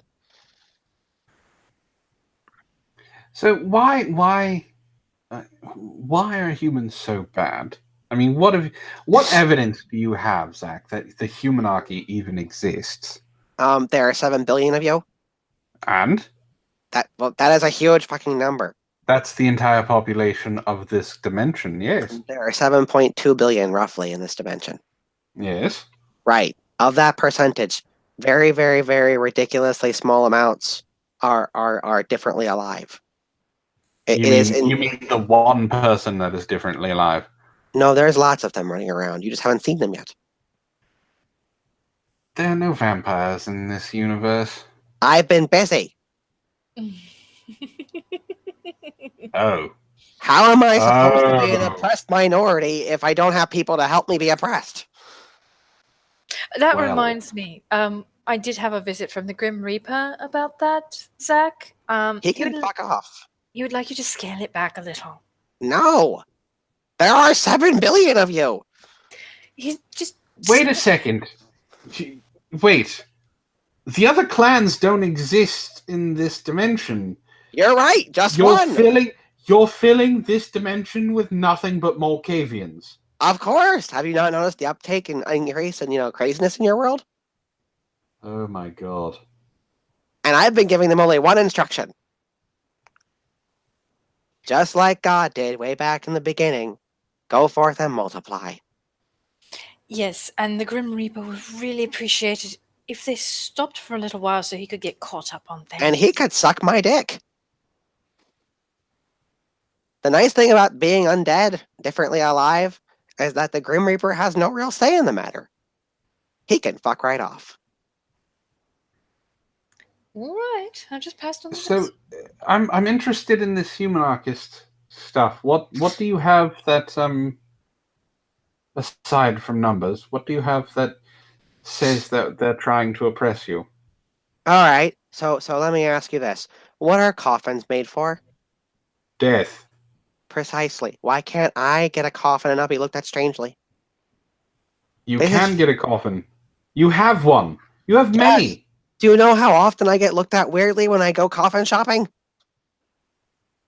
A: So why are humans so bad? I mean, what evidence do you have, Zach, that the humanarchy even exists?
B: There are 7 billion of you.
A: And
B: That is a huge fucking number.
A: that's the entire population of this dimension, yes.
B: There are 7.2 billion roughly in this dimension.
A: Yes.
B: Right. Of that percentage, very, very, very ridiculously small amounts are differently alive.
A: You mean the one person that is differently alive?
B: No, there's lots of them running around. You just haven't seen them yet.
A: There are no vampires in this universe.
B: I've been busy.
A: Oh.
B: How am I supposed to be an
A: Oh.
B: oppressed minority if I don't have people to help me be oppressed?
C: That
A: Well.
C: reminds me. I did have a visit from the Grim Reaper about that, Zach.
B: He can fuck off.
C: He would like you to scale it back a little.
B: No. There are 7 billion of you.
C: He just
A: Wait a second. Wait. The other clans don't exist in this dimension.
B: You're right. Just
A: You're
B: one.
A: filling this dimension with nothing but Malkavians.
B: Of course. Have you not noticed the uptake and increase and craziness in your world?
A: Oh my god.
B: And I've been giving them only one instruction. Just like God did way back in the beginning. Go forth and multiply.
C: Yes, and the Grim Reaper would really appreciate it if they stopped for a little while so he could get caught up on things.
B: And he could suck my dick. The nice thing about being undead, differently alive, is that the Grim Reaper has no real say in the matter. He can fuck right off.
C: All right, I just passed on the
A: So
C: message.
A: I'm interested in this humanarchist stuff. What do you have that aside from numbers, what do you have that says that they're trying to oppress you.
B: All right. So let me ask you this: what are coffins made for?
A: Death.
B: Precisely. Why can't I get a coffin and not be looked at strangely?
A: You
B: This
A: can
B: is-
A: get a coffin. You have one. You have many.
B: Do you know how often I get looked at weirdly when I go coffin shopping?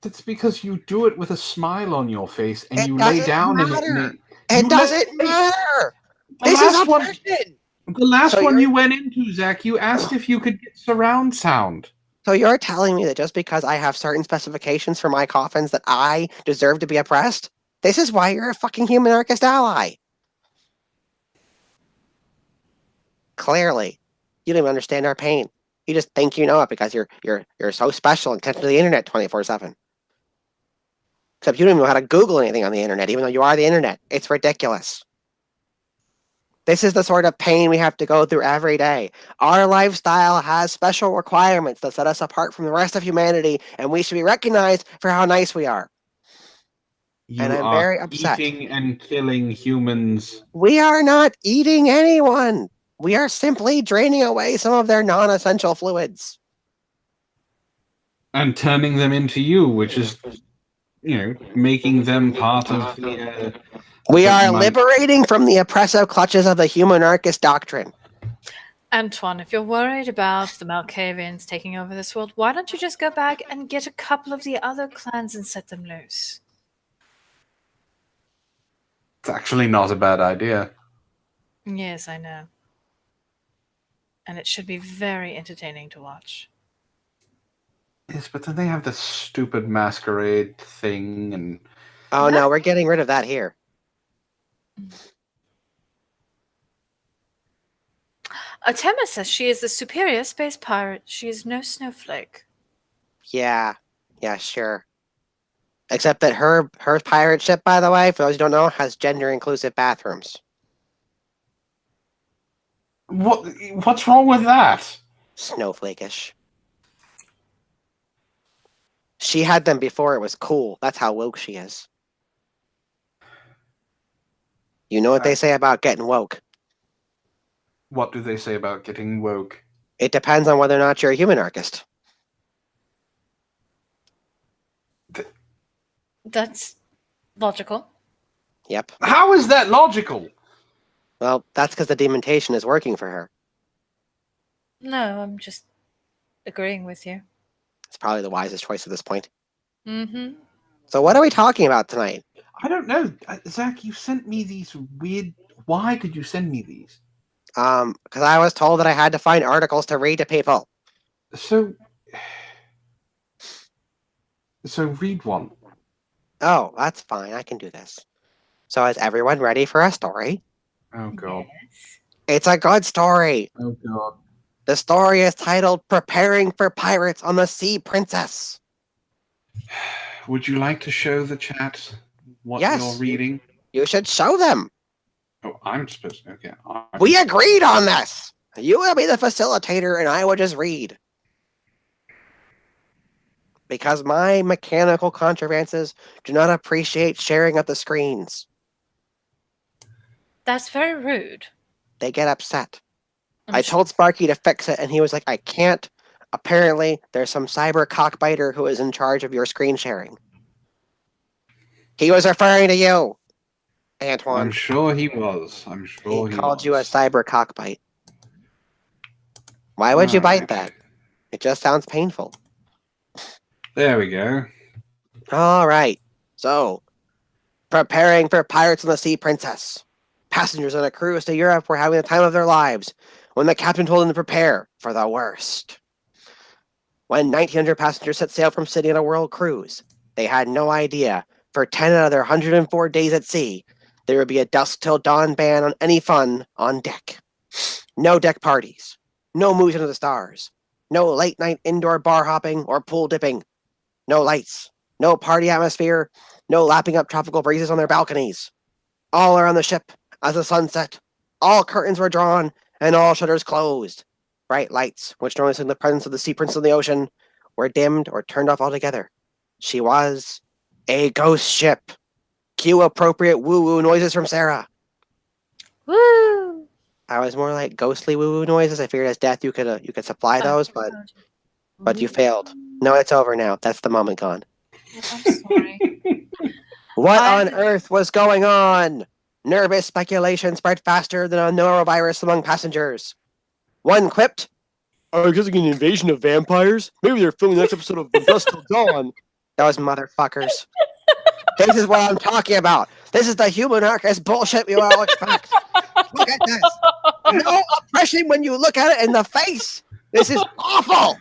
A: That's because you do it with a smile on your face and
B: It
A: you lay
B: doesn't
A: down in it.
B: matter.
A: You
B: It
A: let-
B: doesn't matter.
A: The
B: This is
A: last one.
B: oppression.
A: The last
B: So
A: one
B: you're-
A: you went into, Zach, you asked if you could get surround sound.
B: So you're telling me that just because I have certain specifications for my coffins that I deserve to be oppressed? This is why you're a fucking human anarchist ally. Clearly, you don't even understand our pain. You just think you know it because you're so special and connected to the internet 24/7. Except you don't even know how to Google anything on the internet, even though you are the internet. It's ridiculous. This is the sort of pain we have to go through every day. Our lifestyle has special requirements that set us apart from the rest of humanity, and we should be recognized for how nice we are.
A: You
B: And I'm
A: are
B: very upset.
A: eating and killing humans.
B: We are not eating anyone. We are simply draining away some of their non-essential fluids.
A: And turning them into you, which is, making them part of the...
B: We
A: the
B: are
A: mon-
B: liberating from the oppressive clutches of the human anarchist doctrine.
C: Antoine, if you're worried about the Malkavians taking over this world, why don't you just go back and get a couple of the other clans and set them loose?
A: It's actually not a bad idea.
C: Yes, I know. And it should be very entertaining to watch.
A: Yes, but then they have this stupid masquerade thing, and
B: Oh no, we're getting rid of that here.
C: Artemis says she is the superior space pirate. She is no snowflake.
B: Yeah, sure. Except that her pirate ship, by the way, for those who don't know, has gender-inclusive bathrooms.
A: what's wrong with that?
B: Snowflake-ish. She had them before it was cool. That's how woke she is. You know what they say about getting woke?
A: What do they say about getting woke?
B: It depends on whether or not you're a human anarchist.
C: That's logical.
B: Yep.
A: How is that logical?
B: Well, that's because the demontation is working for her.
C: No, I'm just agreeing with you.
B: It's probably the wisest choice at this point.
C: Mm-hmm.
B: So what are we talking about tonight?
A: I don't know. Zach, you sent me these weird... Why did you send me these?
B: Because I was told that I had to find articles to read to people.
A: So read one.
B: Oh, that's fine. I can do this. So is everyone ready for a story?
A: Oh, God.
B: It's a good story.
A: Oh, God.
B: The story is titled Preparing for Pirates on the Sea Princess.
A: Would you like to show the chat what
B: Yes.
A: you're reading?
B: You should show them.
A: Oh, I'm supposed to... Okay.
B: We agreed on this. You will be the facilitator and I will just read. Because my mechanical contrivances do not appreciate sharing of the screens.
C: That's very rude.
B: They get upset.
C: I'm
B: I
C: sure-
B: told Sparky to fix it, and he was like, I can't. Apparently, there's some cyber cockbiter who is in charge of your screen sharing. He was referring to you, Antoine.
A: I'm sure he was. I'm sure
B: He
A: he
B: called
A: was.
B: you a cyber cockbite. Why would you bite
A: Alright.
B: that? It just sounds painful.
A: There we go.
B: All right. So, preparing for Pirates on the Sea Princess. Passengers on a cruise to Europe were having the time of their lives when the captain told them to prepare for the worst. When 1,900 passengers set sail from Sydney on a world cruise, they had no idea for 10 out of their 104 days at sea, there would be a dusk till dawn ban on any fun on deck. No deck parties, no movies under the stars, no late night indoor bar hopping or pool dipping, no lights, no party atmosphere, no lapping up tropical breezes on their balconies. All around the ship, as the sun set, all curtains were drawn and all shutters closed. Bright lights, which normally signal the presence of the sea prince of the ocean, were dimmed or turned off altogether. She was a ghost ship. Cue appropriate woo-woo noises from Sarah.
C: Woo!
B: I was more like ghostly woo-woo noises. I figured as death you could supply those, but you failed. No, it's over now. That's the moment gone.
C: I'm sorry.
B: What on earth was going on? Nervous speculation spread faster than a norovirus among passengers. One quipped, "Are we getting an invasion of vampires? Maybe they're filming the next episode of From Dusk Till Dawn." Those motherfuckers. This is what I'm talking about. This is the human arcus bullshit we all expect. Look at this. No oppression when you look at it in the face. This is awful.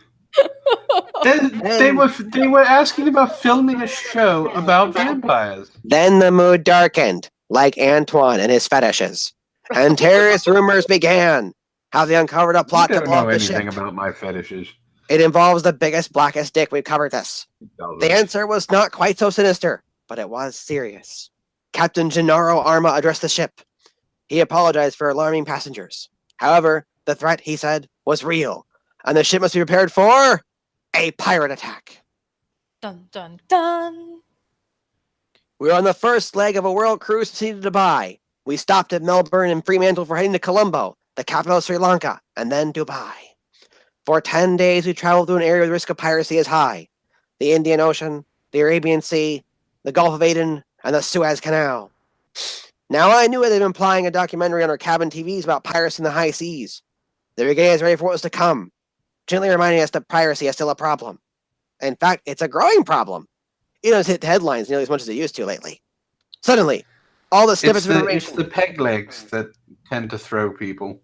A: They were asking about filming a show about vampires.
B: Then the mood darkened, like Antoine and his fetishes, and terrorist rumors began. How they uncovered a plot to blow up the ship.
A: Anything about my fetishes?
B: It involves the biggest, blackest dick we've covered this. The answer was not quite so sinister, but it was serious. Captain Gennaro Arma addressed the ship. He apologized for alarming passengers. However, the threat, he said, was real, and the ship must be prepared for a pirate attack.
C: Dun dun dun.
B: We were on the first leg of a world cruise to Dubai. We stopped at Melbourne and Fremantle for heading to Colombo, the capital of Sri Lanka, and then Dubai. For 10 days, we traveled through an area where the risk of piracy is high. The Indian Ocean, the Arabian Sea, the Gulf of Aden, and the Suez Canal. Now I knew they'd been playing a documentary on our cabin TVs about piracy in the high seas. They were getting us ready for what was to come, gently reminding us that piracy is still a problem. In fact, it's a growing problem. It doesn't hit the headlines nearly as much as it used to lately. Suddenly, all the snippets of information...
A: It's the peg legs that tend to throw people.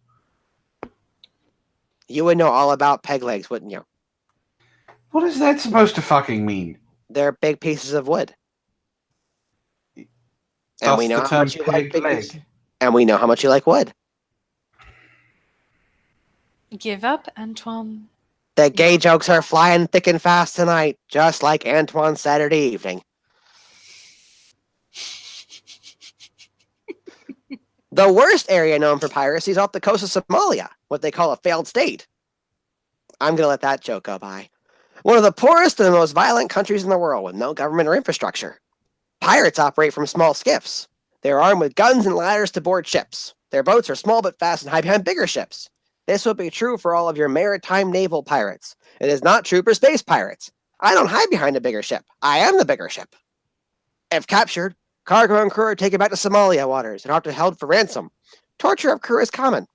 B: You would know all about peg legs, wouldn't you?
A: What is that supposed to fucking mean?
B: They're big pieces of wood.
A: That's
B: And we know
A: the
B: how
A: term
B: much you like
A: peg
B: big
A: leg.
B: pieces. And we know how much you like wood.
C: Give up, Antoine.
B: The gay jokes are flying thick and fast tonight, just like Antoine's Saturday evening. The worst area known for piracy is off the coast of Somalia, what they call a failed state. I'm going to let that joke go by. One of the poorest and the most violent countries in the world with no government or infrastructure. Pirates operate from small skiffs. They're armed with guns and ladders to board ships. Their boats are small but fast and hide behind bigger ships. This would be true for all of your maritime naval pirates. It is not true for space pirates. I don't hide behind a bigger ship. I am the bigger ship. If captured, cargo and crew are taken back to Somalia waters and often held for ransom. Torture of crew is common.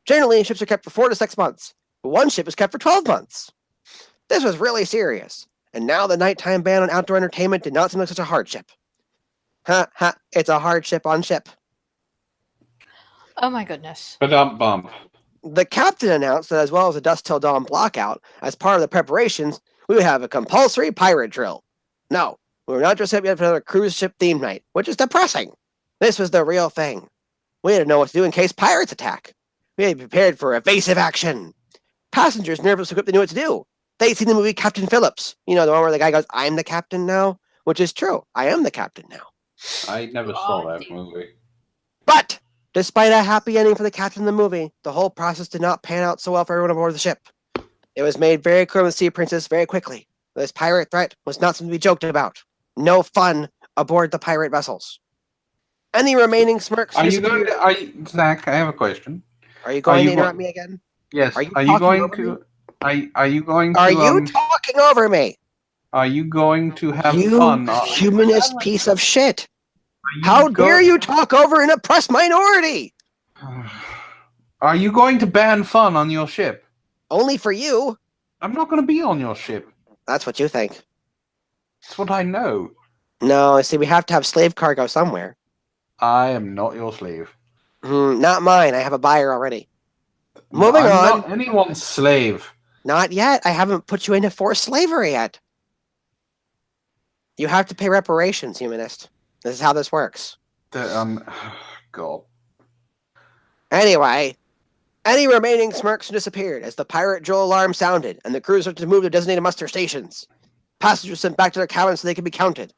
B: Generally, ships are kept for 4 to 6 months, but one ship is kept for 12 months. This was really serious, and now the nighttime ban on outdoor entertainment did not seem like such a hardship. It's a hardship on ship.
C: Oh my goodness.
A: Bump.
B: The captain announced that as well as a Dusk Till Dawn blockout, as part of the preparations, we would have a compulsory pirate drill. No, we were not dressed up yet for another cruise ship theme night, which is depressing. This was the real thing. We had to know what to do in case pirates attack. We had to be prepared for evasive action. Passengers nervous equipped, they knew what to do. They'd seen the movie Captain Phillips. You know, the one where the guy goes, "I'm the captain now," which is true. I am the captain now.
A: I never saw that movie.
B: But despite a happy ending for the captain in the movie, the whole process did not pan out so well for everyone aboard the ship. It was made very clear to the Sea Princess very quickly. This pirate threat was not something to be joked about. No fun aboard the pirate vessels. Any remaining smirks?
A: Are you going to? Zach, I have a question.
B: Are you going to interrupt me again?
A: Yes.
B: Are you
A: going to? Are you going to?
B: Are you talking over me?
A: Are you going to have
B: you
A: fun?
B: Humanist piece of shit! How dare you talk over an oppressed minority?
A: Are you going to ban fun on your ship?
B: Only for you.
A: I'm not going to be on your ship.
B: That's what you think.
A: That's what I know.
B: No, see, we have to have slave cargo somewhere.
A: I am not your slave.
B: Not mine. I have a buyer already. Moving on.
A: I'm not anyone's slave.
B: Not yet. I haven't put you into forced slavery yet. You have to pay reparations, humanist. This is how this works.
A: God.
B: Anyway, any remaining smirks disappeared as the pirate drill alarm sounded and the crews started to move to designated muster stations. Passengers sent back to their cabins so they could be counted.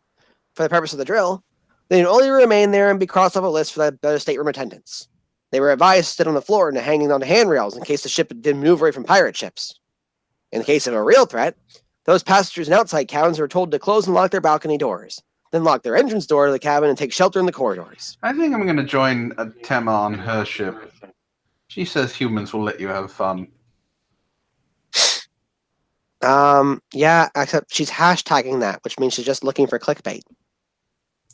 B: For the purpose of the drill, they would only remain there and be crossed off a list for the stateroom attendants. They were advised to sit on the floor and hanging onto handrails in case the ship did move away from pirate ships. In the case of a real threat, those passengers in outside cabins were told to close and lock their balcony doors, then lock their entrance door to the cabin and take shelter in the corridors.
A: I think I'm going to join Tema on her ship. She says humans will let you have fun.
B: Yeah, except she's hashtagging that, which means she's just looking for clickbait.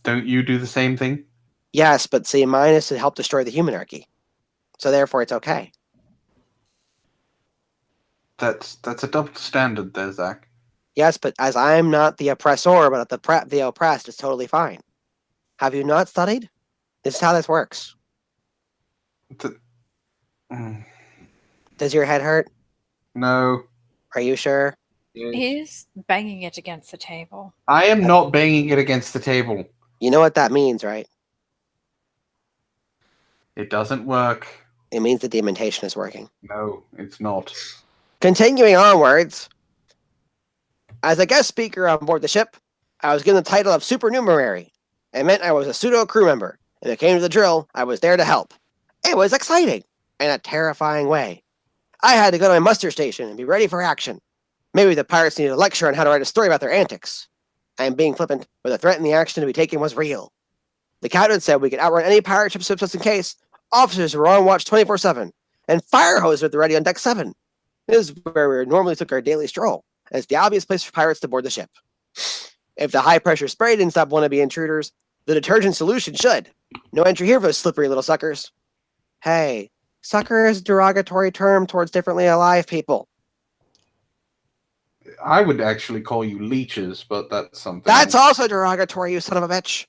A: Don't you do the same thing?
B: Yes, but see, mine is to help destroy the humanarchy. So therefore it's okay.
A: That's a double standard there, Zach.
B: Yes, but as I'm not the oppressor, but the oppressed, it's totally fine. Have you not studied? This is how this works. Does your head hurt?
A: No.
B: Are you sure?
A: Yes.
C: He is banging it against the table.
A: I am not banging it against the table.
B: You know what that means, right?
A: It doesn't work.
B: It means the dementation is working.
A: No, it's not.
B: Continuing onwards, as a guest speaker on board the ship, I was given the title of supernumerary. It meant I was a pseudo crew member. If it came to the drill, I was there to help. It was exciting in a terrifying way. I had to go to my muster station and be ready for action. Maybe the pirates needed a lecture on how to write a story about their antics. I am being flippant, but the threat and the action to be taken was real. The captain said we could outrun any pirate ship just in case. Officers were on watch 24/7, and fire hoses were at the ready on deck 7. This is where we normally took our daily stroll, and it's the obvious place for pirates to board the ship. If the high-pressure spray didn't stop wannabe intruders, the detergent solution should. No entry here for those slippery little suckers. Hey, sucker is a derogatory term towards differently alive people.
A: I would actually call you leeches, but that's something.
B: That's also derogatory, you son of a bitch.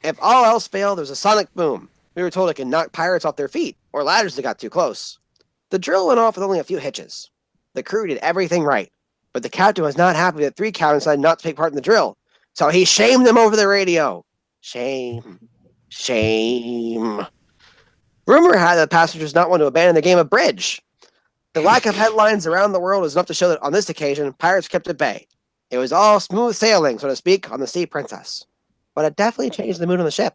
B: If all else failed, there's a sonic boom. We were told it could knock pirates off their feet, or ladders that got too close. The drill went off with only a few hitches. The crew did everything right, but the captain was not happy that 3 captains decided not to take part in the drill, so he shamed them over the radio. Shame. Shame. Rumor had that passengers not want to abandon the game of bridge. The lack of headlines around the world was enough to show that on this occasion, pirates kept at bay. It was all smooth sailing, so to speak, on the Sea Princess. But it definitely changed the mood on the ship.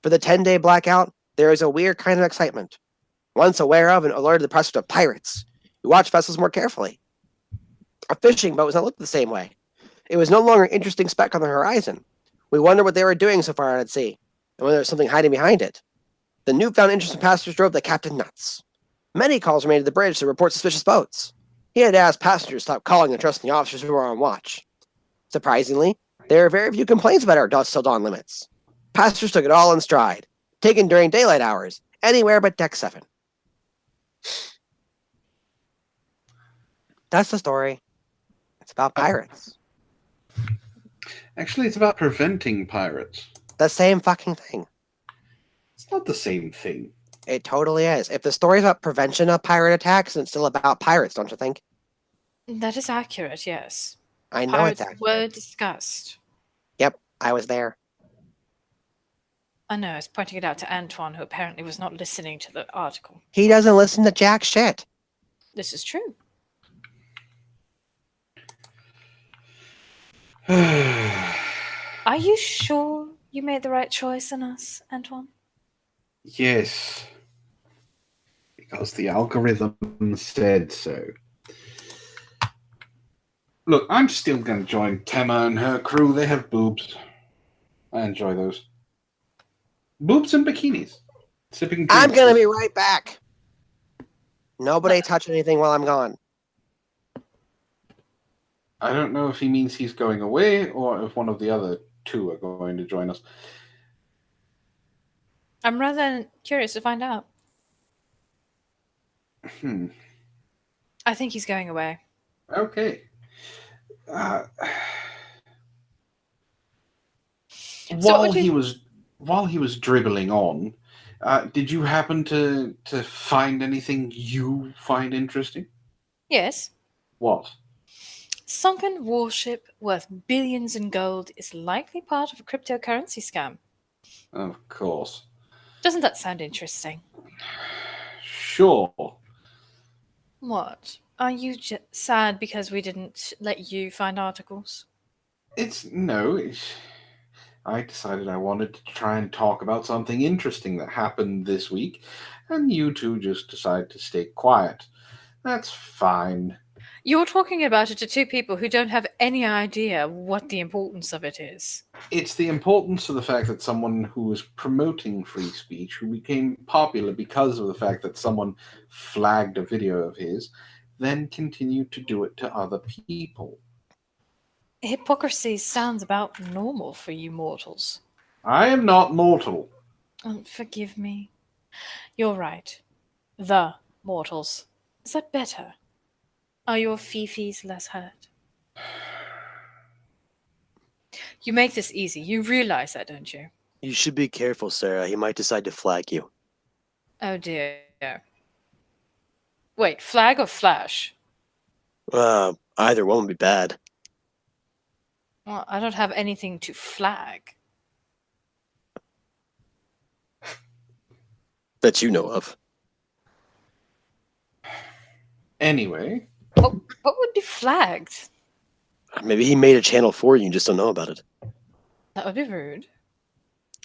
B: For the 10-day blackout, there is a weird kind of excitement. Once aware of and alerted the prospect of pirates, we watched vessels more carefully. A fishing boat was not looked the same way. It was no longer an interesting speck on the horizon. We wondered what they were doing so far out at sea, and whether there was something hiding behind it. The newfound interest in passengers drove the captain nuts. Many calls were made to the bridge to report suspicious boats. He had to ask passengers to stop calling and trusting the officers who were on watch. Surprisingly, there were very few complaints about our dusk till dawn limits. Passengers took it all in stride, taken during daylight hours, anywhere but deck 7. That's the story. It's about pirates.
A: Actually, it's about preventing pirates.
B: The same fucking thing.
A: It's not the same thing.
B: It totally is. If the story's about prevention of pirate attacks, then it's still about pirates, don't you think?
C: That is accurate, yes.
B: I know
C: Pirates
B: it's accurate.
C: were discussed.
B: Yep, I was there.
C: I know, I was pointing it out to Antoine, who apparently was not listening to the article.
B: He doesn't listen to jack shit.
C: This is true. Are you sure you made the right choice in us, Antoine?
A: Yes. Because the algorithm said so. Look, I'm still going to join Tema and her crew. They have boobs. I enjoy those. Boobs and bikinis. Sipping drinks.
B: I'm gonna be right back. Nobody touch anything while I'm gone.
A: I don't know if he means he's going away or if one of the other 2 are going to join us.
C: I'm rather curious to find out. I think he's going away.
A: Okay.
C: So
A: While he was dribbling on, did you happen to find anything you find interesting?
C: Yes.
A: What?
C: Sunken warship worth billions in gold is likely part of a cryptocurrency scam.
A: Of course.
C: Doesn't that sound interesting?
A: Sure.
C: What? Are you sad because we didn't let you find articles?
A: I decided I wanted to try and talk about something interesting that happened this week, and you 2 just decided to stay quiet. That's fine.
C: You're talking about it to two people who don't have any idea what the importance of it is.
A: It's the importance of the fact that someone who was promoting free speech, who became popular because of the fact that someone flagged a video of his, then continued to do it to other people.
C: Hypocrisy sounds about normal for you mortals.
A: I am not mortal.
C: Forgive me. You're right. The mortals. Is that better? Are your fifis less hurt? You make this easy. You realize that, don't you?
B: You should be careful, Sarah. He might decide to flag you.
C: Oh dear. Wait, flag or flash?
B: Either one would be bad.
C: Well, I don't have anything to flag.
B: That you know of.
A: Anyway,
C: What would be flagged?
B: Maybe he made a channel for you and just don't know about it.
C: That would be rude.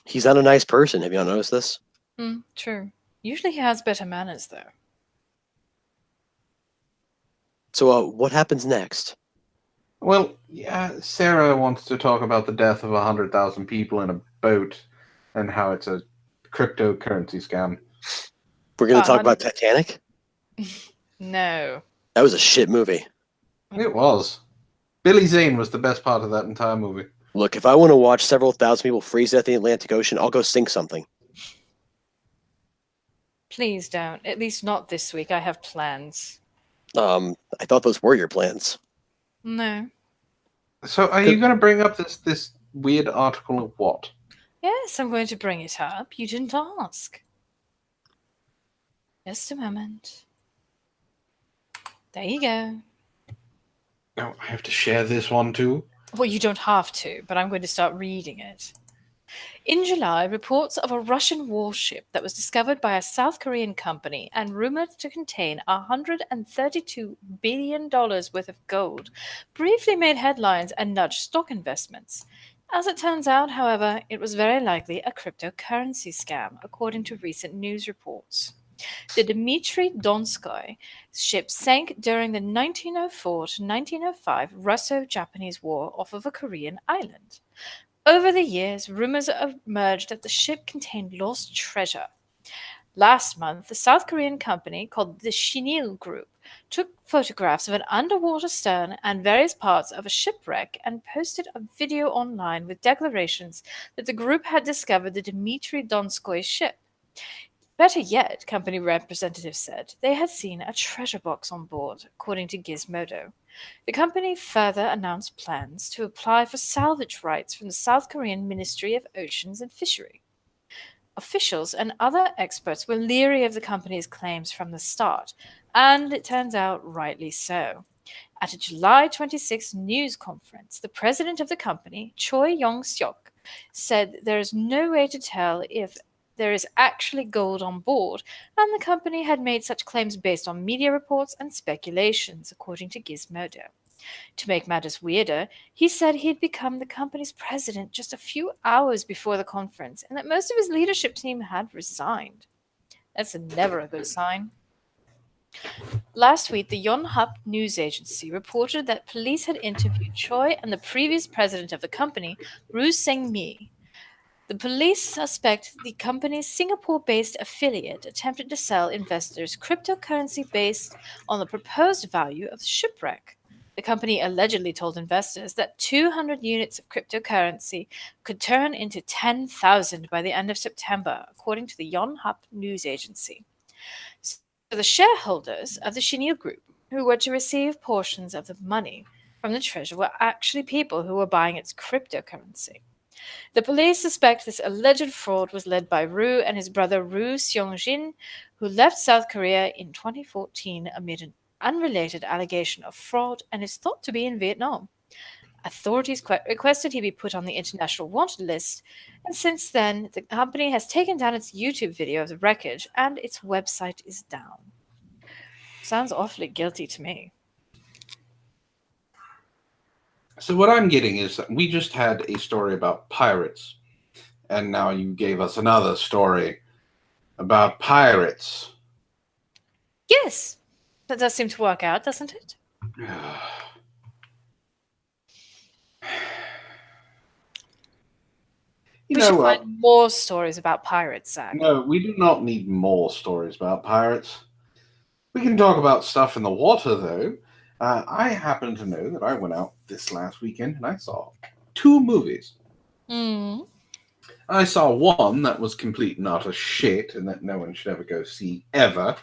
B: He's not a nice person. Have you not noticed this?
C: True. Usually he has better manners, though.
B: So, what happens next?
A: well, yeah, Sarah wants to talk about the death of 100,000 people in a boat and how it's a cryptocurrency scam.
B: We're going to talk about Titanic?
C: No.
B: That was a shit movie.
A: It was. Billy Zane was the best part of that entire movie.
B: Look, if I want to watch several thousand people freeze at the Atlantic Ocean, I'll go sink something.
C: Please don't. At least not this week. I have plans.
B: I thought those were your plans.
C: No.
A: So are you going to bring up this weird article of what?
C: Yes, I'm going to bring it up. You didn't ask. Just a moment. There you go.
A: Oh, I have to share this one too?
C: Well, you don't have to, but I'm going to start reading it. In July, reports of a Russian warship that was discovered by a South Korean company and rumored to contain $132 billion worth of gold briefly made headlines and nudged stock investments. As it turns out, however, it was very likely a cryptocurrency scam, according to recent news reports. The Dmitry Donskoy ship sank during the 1904 to 1905 Russo-Japanese War off of a Korean island. Over the years, rumors emerged that the ship contained lost treasure. Last month, the South Korean company called the Shinil Group took photographs of an underwater stern and various parts of a shipwreck and posted a video online with declarations that the group had discovered the Dmitry Donskoy ship. Better yet, company representatives said, they had seen a treasure box on board, according to Gizmodo. The company further announced plans to apply for salvage rights from the South Korean Ministry of Oceans and Fishery. Officials and other experts were leery of the company's claims from the start, and it turns out rightly so. At a July 26 news conference, the president of the company, Choi Yong-seok, said there is no way to tell if there is actually gold on board, and the company had made such claims based on media reports and speculations, according to Gizmodo. To make matters weirder, he said he had become the company's president just a few hours before the conference, and that most of his leadership team had resigned. That's never a good sign. Last week, the Yonhap news agency reported that police had interviewed Choi and the previous president of the company, Ru Seng-mi. The police suspect the company's Singapore-based affiliate attempted to sell investors cryptocurrency based on the proposed value of the shipwreck. The company allegedly told investors that 200 units of cryptocurrency could turn into 10,000 by the end of September, according to the Yonhap news agency. So the shareholders of the Chenille Group, who were to receive portions of the money from the treasure, were actually people who were buying its cryptocurrency. The police suspect this alleged fraud was led by Ru and his brother Ru Seong-jin, who left South Korea in 2014 amid an unrelated allegation of fraud and is thought to be in Vietnam. Authorities requested he be put on the international wanted list, and since then, the company has taken down its YouTube video of the wreckage and its website is down. Sounds awfully guilty to me.
A: So what I'm getting is that we just had a story about pirates, and now you gave us another story about pirates.
C: Yes, that does seem to work out, doesn't it? We should find more stories about pirates, Zach.
A: No, we do not need more stories about pirates. We can talk about stuff in the water, though. I happen to know that I went out this last weekend and I saw 2 movies.
C: Mm.
A: I saw one that was complete and utter shit and that no one should ever go see ever.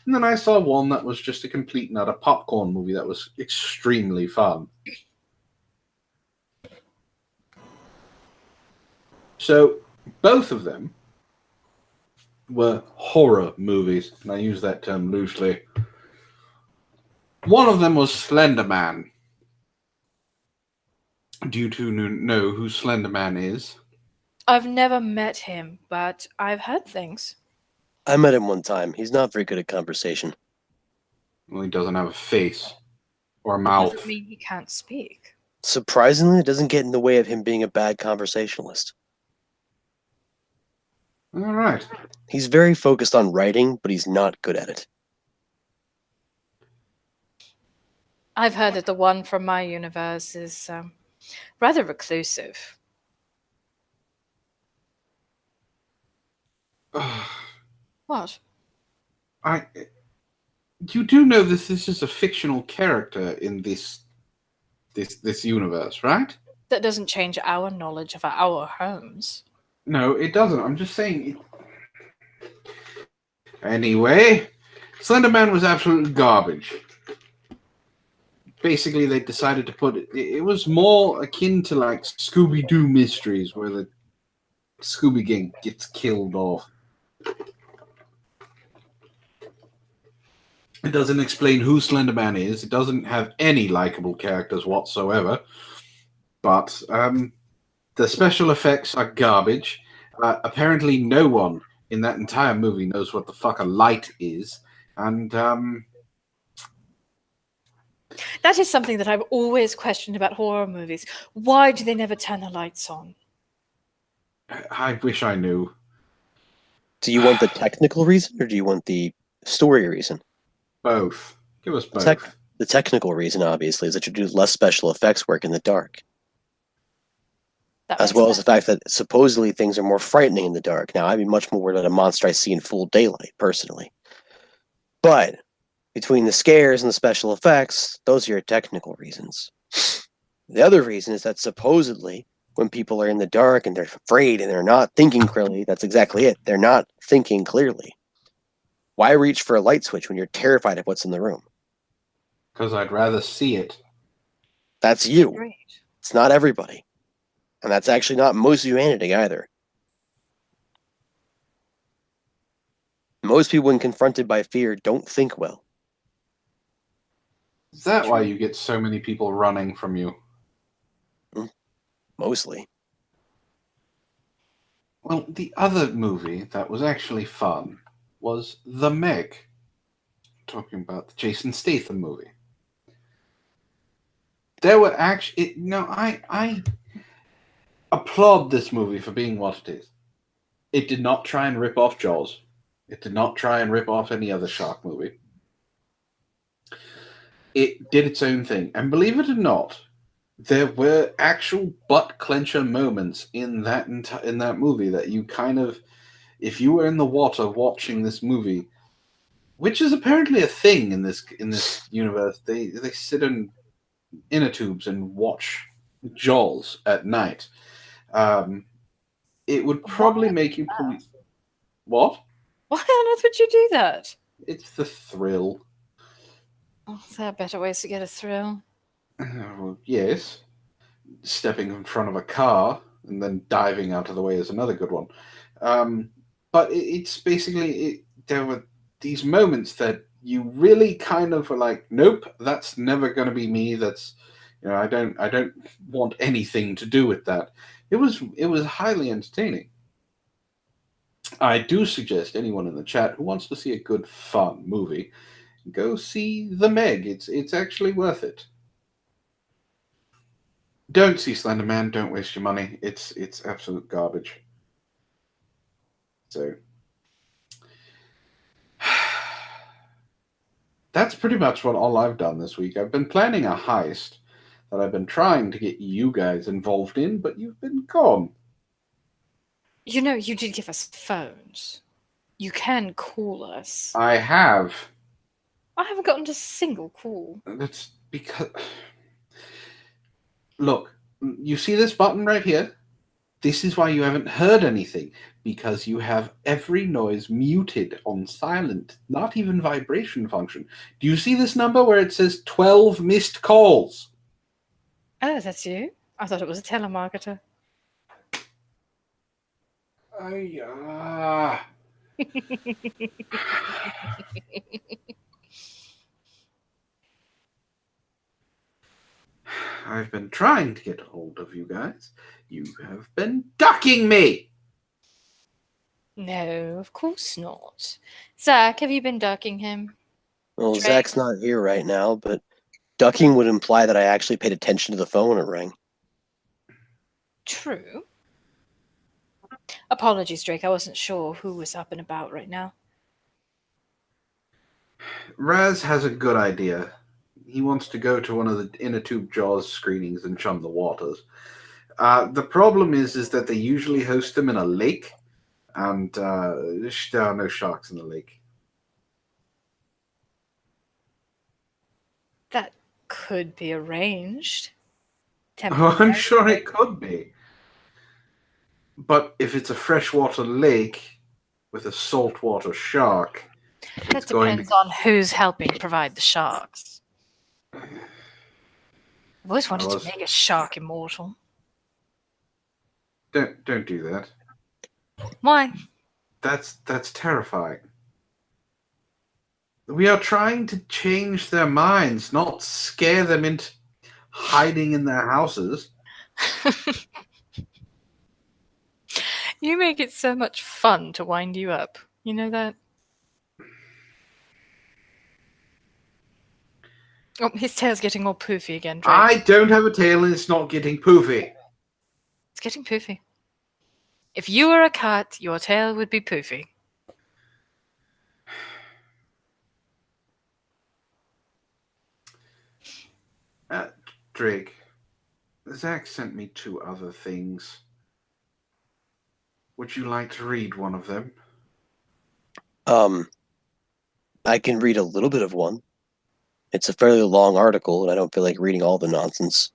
A: And then I saw one that was just a complete and utter popcorn movie that was extremely fun. So, both of them were horror movies, and I use that term loosely. One of them was Slender Man. Do you two know who Slender Man is?
C: I've never met him, but I've heard things.
B: I met him one time. He's not very good at conversation.
A: Well, he doesn't have a face or a mouth.
C: Doesn't mean he can't speak.
B: Surprisingly, it doesn't get in the way of him being a bad conversationalist.
A: All right.
B: He's very focused on writing, but he's not good at it.
C: I've heard that the one from my universe is rather reclusive. What?
A: You do know this is a fictional character in this universe, right?
C: That doesn't change our knowledge of our homes.
A: No, it doesn't. I'm just saying. Anyway, Slender Man was absolute garbage. Basically, they decided to put it was more akin to like Scooby-Doo mysteries where the Scooby Gang gets killed off. It doesn't explain who Slender Man is. It doesn't have any likable characters whatsoever. But the special effects are garbage. Apparently, no one in that entire movie knows what the fuck a light is. And
C: that is something that I've always questioned about horror movies. Why do they never turn the lights on?
A: I wish I knew.
B: Do you want the technical reason, or do you want the story reason?
A: Both. Give us both.
B: The technical reason, obviously, is that you do less special effects work in the dark. As well as the fact that supposedly things are more frightening in the dark. Now, I'd be much more worried about a monster I see in full daylight, personally. But between the scares and the special effects, those are your technical reasons. The other reason is that supposedly, when people are in the dark and they're afraid and they're not thinking clearly, that's exactly it. They're not thinking clearly. Why reach for a light switch when you're terrified of what's in the room?
A: Because I'd rather see it.
B: That's you.
C: Great.
B: It's not everybody. And that's actually not most humanity either. Most people, when confronted by fear, don't think well.
A: Is that why you get so many people running from you?
B: Mostly.
A: Well, the other movie that was actually fun was The Meg. Talking about the Jason Statham movie. There were actually... I applaud this movie for being what it is. It did not try and rip off Jaws. It did not try and rip off any other shark movie. It did its own thing. And believe it or not, there were actual butt-clencher moments in that movie that you kind of... If you were in the water watching this movie, which is apparently a thing in this universe, they sit in inner tubes and watch Jaws at night. It would probably make you... What?
C: Why on earth would you do that?
A: It's the thrill.
C: Oh, there are better ways to get a thrill.
A: Well, yes. Stepping in front of a car and then diving out of the way is another good one. But it's basically... there were these moments that you really kind of were like, nope, that's never going to be me. That's... I don't want anything to do with that. It was highly entertaining. I do suggest anyone in the chat who wants to see a good, fun movie, go see The Meg. It's actually worth it. Don't see Slender Man. Don't waste your money. It's absolute garbage. So, That's pretty much what all I've done this week. I've been planning a heist that I've been trying to get you guys involved in, but you've been gone.
C: You know, you did give us phones. You can call us.
A: I have.
C: I haven't gotten a single call.
A: That's because... Look, you see this button right here? This is why you haven't heard anything, because you have every noise muted on silent, not even vibration function. Do you see this number where it says 12 missed calls?
C: Oh, that's you? I thought it was a telemarketer.
A: I've been trying to get hold of you guys. You have been ducking me!
C: No, of course not. Zach, have you been ducking him?
B: Well,
C: Trey?
B: Zach's not here right now, but ducking would imply that I actually paid attention to the phone when it rang.
C: True. Apologies, Drake. I wasn't sure who was up and about right now.
A: Raz has a good idea. He wants to go to one of the inner tube Jaws screenings and chum the waters. The problem is that they usually host them in a lake, and there are no sharks in the lake.
C: That could be arranged.
A: Oh, I'm sure it could be. But if it's a freshwater lake with a saltwater shark,
C: That depends on who's helping provide the sharks. I've always wanted to make a shark immortal.
A: Don't do that.
C: Why?
A: That's terrifying. We are trying to change their minds, not scare them into hiding in their houses.
C: You make it so much fun to wind you up. You know that? Oh, his tail's getting all poofy again, Drake.
A: I don't have a tail and it's not getting poofy.
C: It's getting poofy. If you were a cat, your tail would be poofy.
A: Drake, Zach sent me 2 other things. Would you like to read one of them?
B: I can read a little bit of one. It's a fairly long article, and I don't feel like reading all the nonsense.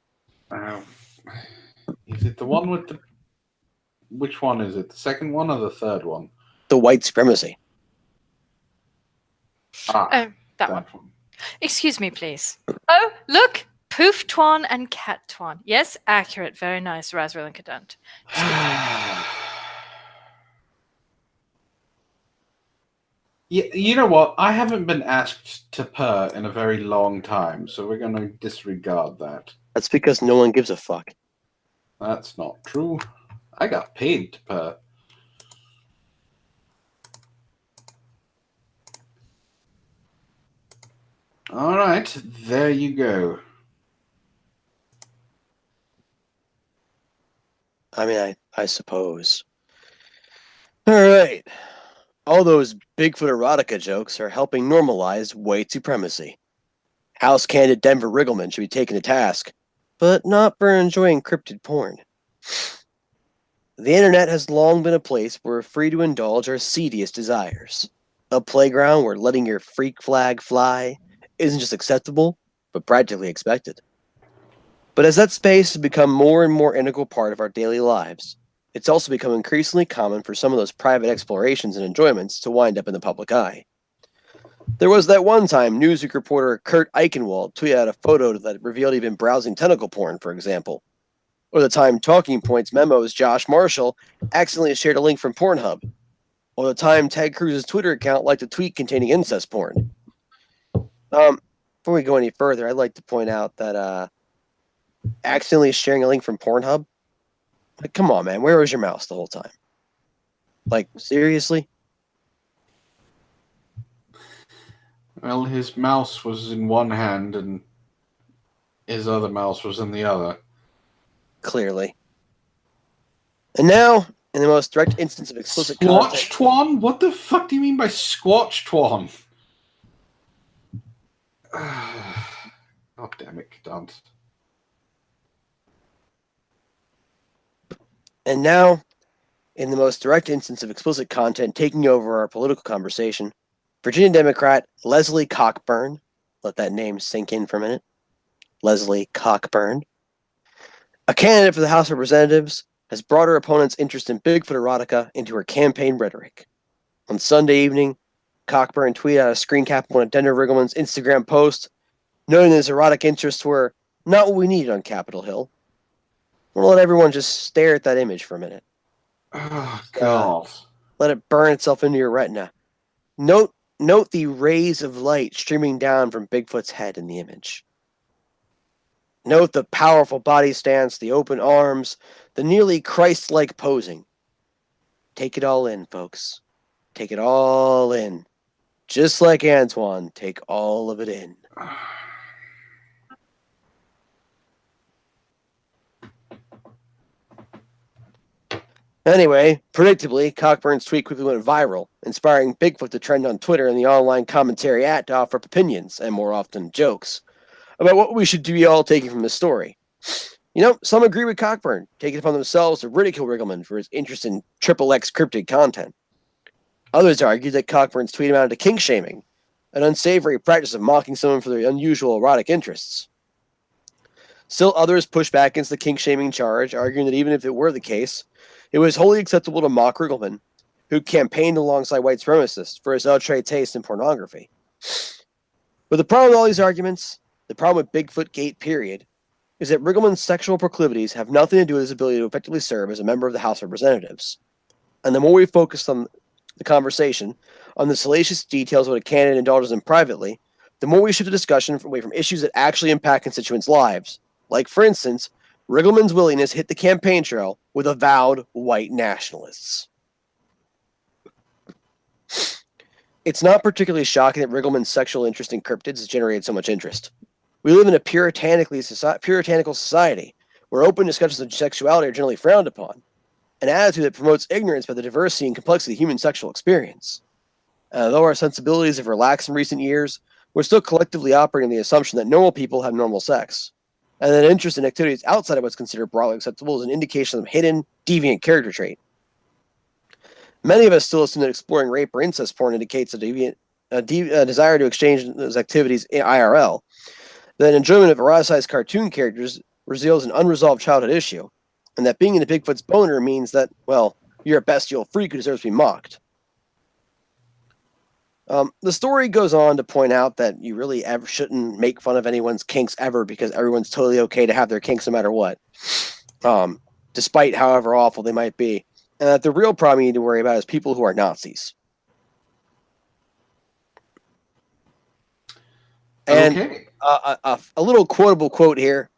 A: Is it the one with the... Which one is it? The second one or the third one?
B: The white supremacy.
C: That one. Excuse me, please. Oh, look! Poof Twan and Cat Twan. Yes, accurate. Very nice, Razriel and Cadant.
A: Yeah, you know what? I haven't been asked to purr in a very long time, so we're going to disregard that.
B: That's because no one gives a fuck.
A: That's not true. I got paid to purr. All right, there you go.
B: I mean, I suppose. All right. All those Bigfoot erotica jokes are helping normalize white supremacy. House candidate Denver Riggleman should be taken to task, but not for enjoying cryptid porn. The internet has long been a place where we're free to indulge our seediest desires. A playground where letting your freak flag fly isn't just acceptable, but practically expected. But as that space has become more and more integral part of our daily lives, it's also become increasingly common for some of those private explorations and enjoyments to wind up in the public eye. There was that one time Newsweek reporter Kurt Eichenwald tweeted out a photo that revealed he'd been browsing tentacle porn, for example. Or the time Talking Points Memo's Josh Marshall accidentally shared a link from Pornhub. Or the time Ted Cruz's Twitter account liked a tweet containing incest porn. Before we go any further, I'd like to point out that accidentally sharing a link from Pornhub? Like, come on, man. Where was your mouse the whole time? Like, seriously?
A: Well, his mouse was in one hand and his other mouse was in the other.
B: Clearly. And now, in the most direct instance of explicit
A: Squatch
B: content...
A: Twan? What the fuck do you mean by Squatch Twan? God damn it, don't.
B: And now, in the most direct instance of explicit content taking over our political conversation, Virginia Democrat Leslie Cockburn, let that name sink in for a minute, Leslie Cockburn, a candidate for the House of Representatives, has brought her opponent's interest in Bigfoot erotica into her campaign rhetoric. On Sunday evening, Cockburn tweeted out a screen cap of one of Denver Riggleman's Instagram posts, noting that his erotic interests were not what we needed on Capitol Hill. I want to let everyone just stare at that image for a minute.
A: Oh, God.
B: Let it burn itself into your retina. Note the rays of light streaming down from Bigfoot's head in the image. Note the powerful body stance, the open arms, the nearly Christ-like posing. Take it all in, folks. Take it all in. Just like Antoine, take all of it in. Anyway, predictably, Cockburn's tweet quickly went viral, inspiring Bigfoot to trend on Twitter and the online commentary app to offer up opinions, and more often jokes, about what we should be all taking from this story. You know, some agree with Cockburn, taking it upon themselves to ridicule Riggleman for his interest in XXX cryptid content. Others argue that Cockburn's tweet amounted to kink shaming, an unsavory practice of mocking someone for their unusual erotic interests. Still others push back against the kink shaming charge, arguing that even if it were the case, it was wholly acceptable to mock Riggleman, who campaigned alongside white supremacists for his outre taste in pornography. But the problem with all these arguments, the problem with Bigfoot Gate period, is that Riggleman's sexual proclivities have nothing to do with his ability to effectively serve as a member of the House of Representatives. And the more we focus on the conversation on the salacious details of what a candidate indulges in privately, the more we shift the discussion away from issues that actually impact constituents' lives. Like, for instance, Riggleman's willingness hit the campaign trail with avowed white nationalists. It's not particularly shocking that Riggleman's sexual interest in cryptids has generated so much interest. We live in a puritanical society where open discussions of sexuality are generally frowned upon, an attitude that promotes ignorance about the diversity and complexity of human sexual experience. Though our sensibilities have relaxed in recent years, we're still collectively operating on the assumption that normal people have normal sex, and that interest in activities outside of what's considered broadly acceptable is an indication of a hidden, deviant character trait. Many of us still assume that exploring rape or incest porn indicates a desire to exchange those activities in IRL, that enjoyment of eroticized cartoon characters reveals an unresolved childhood issue, and that being into Bigfoot's boner means that, well, you're a bestial freak who deserves to be mocked. The story goes on to point out that you really shouldn't make fun of anyone's kinks ever, because everyone's totally okay to have their kinks no matter what, despite however awful they might be. And that the real problem you need to worry about is people who are Nazis. And
A: Okay.
B: a little quotable quote here.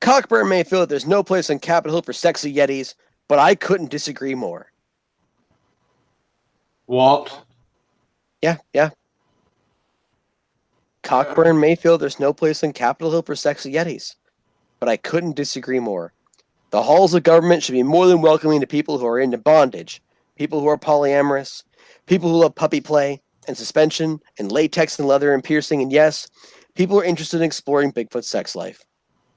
B: Cockburn may feel that there's no place on Capitol Hill for sexy yetis, but I couldn't disagree more.
A: What?
B: Yeah. Cockburn may feel there's no place on Capitol Hill for sexy yetis, but I couldn't disagree more. The halls of government should be more than welcoming to people who are into bondage, people who are polyamorous, people who love puppy play and suspension and latex and leather and piercing, and yes, people who are interested in exploring Bigfoot's sex life.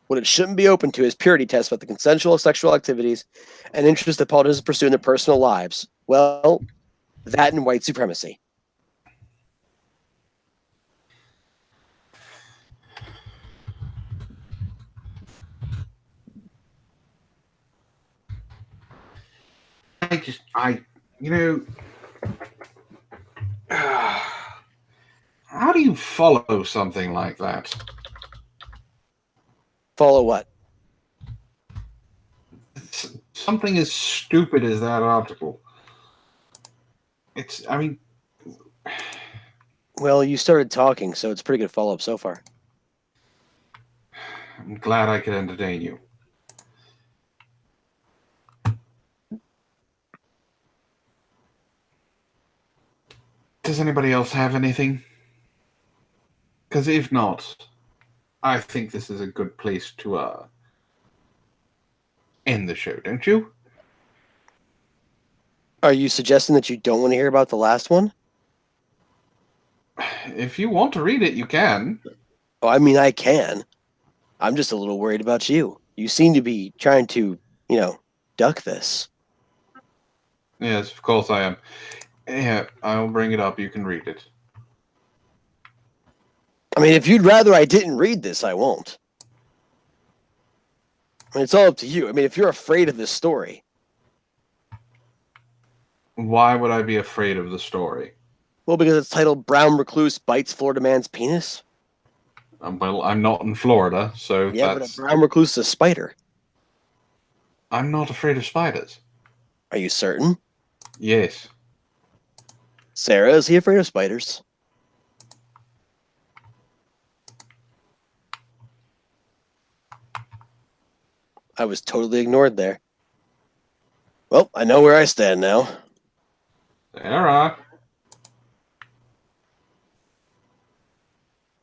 B: What it shouldn't be open to is purity tests about the consensual sexual activities and interests that politicians pursue in their personal lives. Well, that and white supremacy.
A: How do you follow something like that?
B: Follow what?
A: Something as stupid as that article.
B: Well, you started talking, so it's a pretty good follow-up so far.
A: I'm glad I could entertain you. Does anybody else have anything? Because if not, I think this is a good place to end the show, don't you?
B: Are you suggesting that you don't want to hear about the last one?
A: If you want to read it, you can.
B: Oh, I mean, I can. I'm just a little worried about you. You seem to be trying to, duck this.
A: Yes, of course I am. Yeah, I'll bring it up. You can read it.
B: I mean, if you'd rather I didn't read this, I won't. I mean, it's all up to you. I mean, if you're afraid of this story.
A: Why would I be afraid of the story?
B: Well, because it's titled Brown Recluse Bites Florida Man's Penis.
A: Well, I'm not in Florida, so
B: Yeah, but a brown recluse is a spider.
A: I'm not afraid of spiders.
B: Are you certain?
A: Yes.
B: Sarah, is he afraid of spiders? I was totally ignored there. Well, I know where I stand now.
A: Sarah.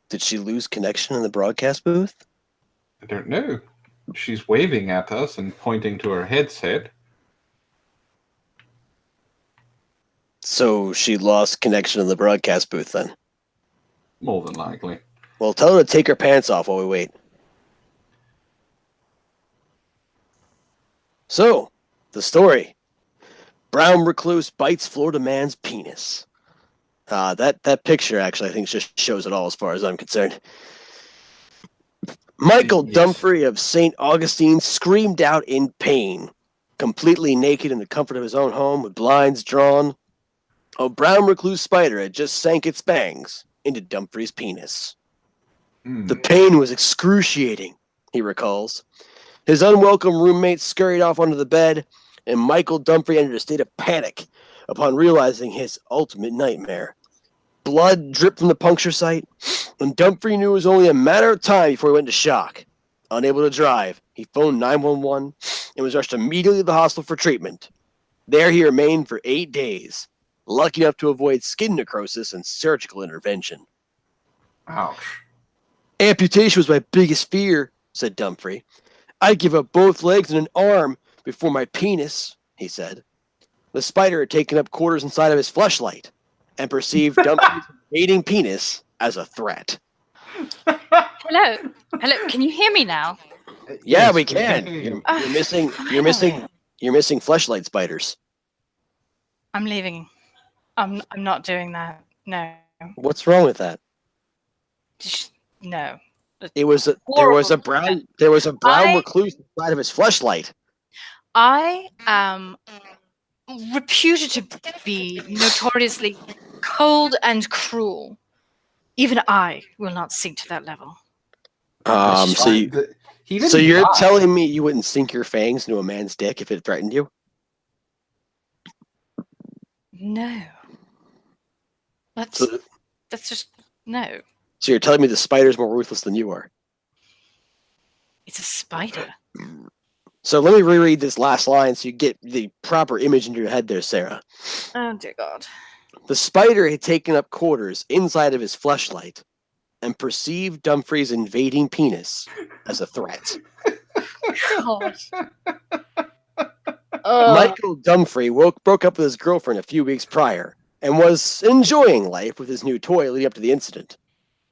B: Did she lose connection in the broadcast booth?
A: I don't know. She's waving at us and pointing to her headset.
B: So she lost connection in the broadcast booth then?
A: More than likely.
B: Well, tell her to take her pants off while we wait. So, the story. Brown recluse bites Florida man's penis. That picture actually I think just shows it all as far as I'm concerned. Michael
A: Yes.
B: Dumfrey of St. Augustine screamed out in pain, completely naked in the comfort of his own home with blinds drawn. A brown recluse spider had just sank its fangs into Dumfrey's penis. The pain was excruciating, he recalls. His unwelcome roommate scurried off onto the bed, and Michael Dumfrey entered a state of panic upon realizing his ultimate nightmare. Blood dripped from the puncture site, and Dumfrey knew it was only a matter of time before he went into shock. Unable to drive, he phoned 911 and was rushed immediately to the hospital for treatment. There he remained for 8 days, lucky enough to avoid skin necrosis and surgical intervention.
A: Ouch.
B: Amputation was my biggest fear, said Dumfrey. I'd give up both legs and an arm before my penis, he said. The spider had taken up quarters inside of his fleshlight and perceived Dumfrey's invading penis as a threat.
C: Hello? Hello? Can you hear me now?
B: Yeah,
A: Yes,
B: we can. You're missing. You're missing fleshlight spiders.
C: I'm leaving. I'm not doing that. No.
B: What's wrong with that?
C: No.
B: There was a brown recluse inside of his fleshlight.
C: I am reputed to be notoriously cold and cruel. Even I will not sink to that level.
B: So you're telling me you wouldn't sink your fangs into a man's dick if it threatened you?
C: No. That's just no.
B: So you're telling me the spider's more ruthless than you are?
C: It's a spider.
B: So let me reread this last line so you get the proper image in your head there, Sarah.
C: Oh dear God.
B: The spider had taken up quarters inside of his fleshlight and perceived Dumfrey's invading penis as a threat.
C: God.
B: Michael Dumfrey broke up with his girlfriend a few weeks prior and was enjoying life with his new toy leading up to the incident.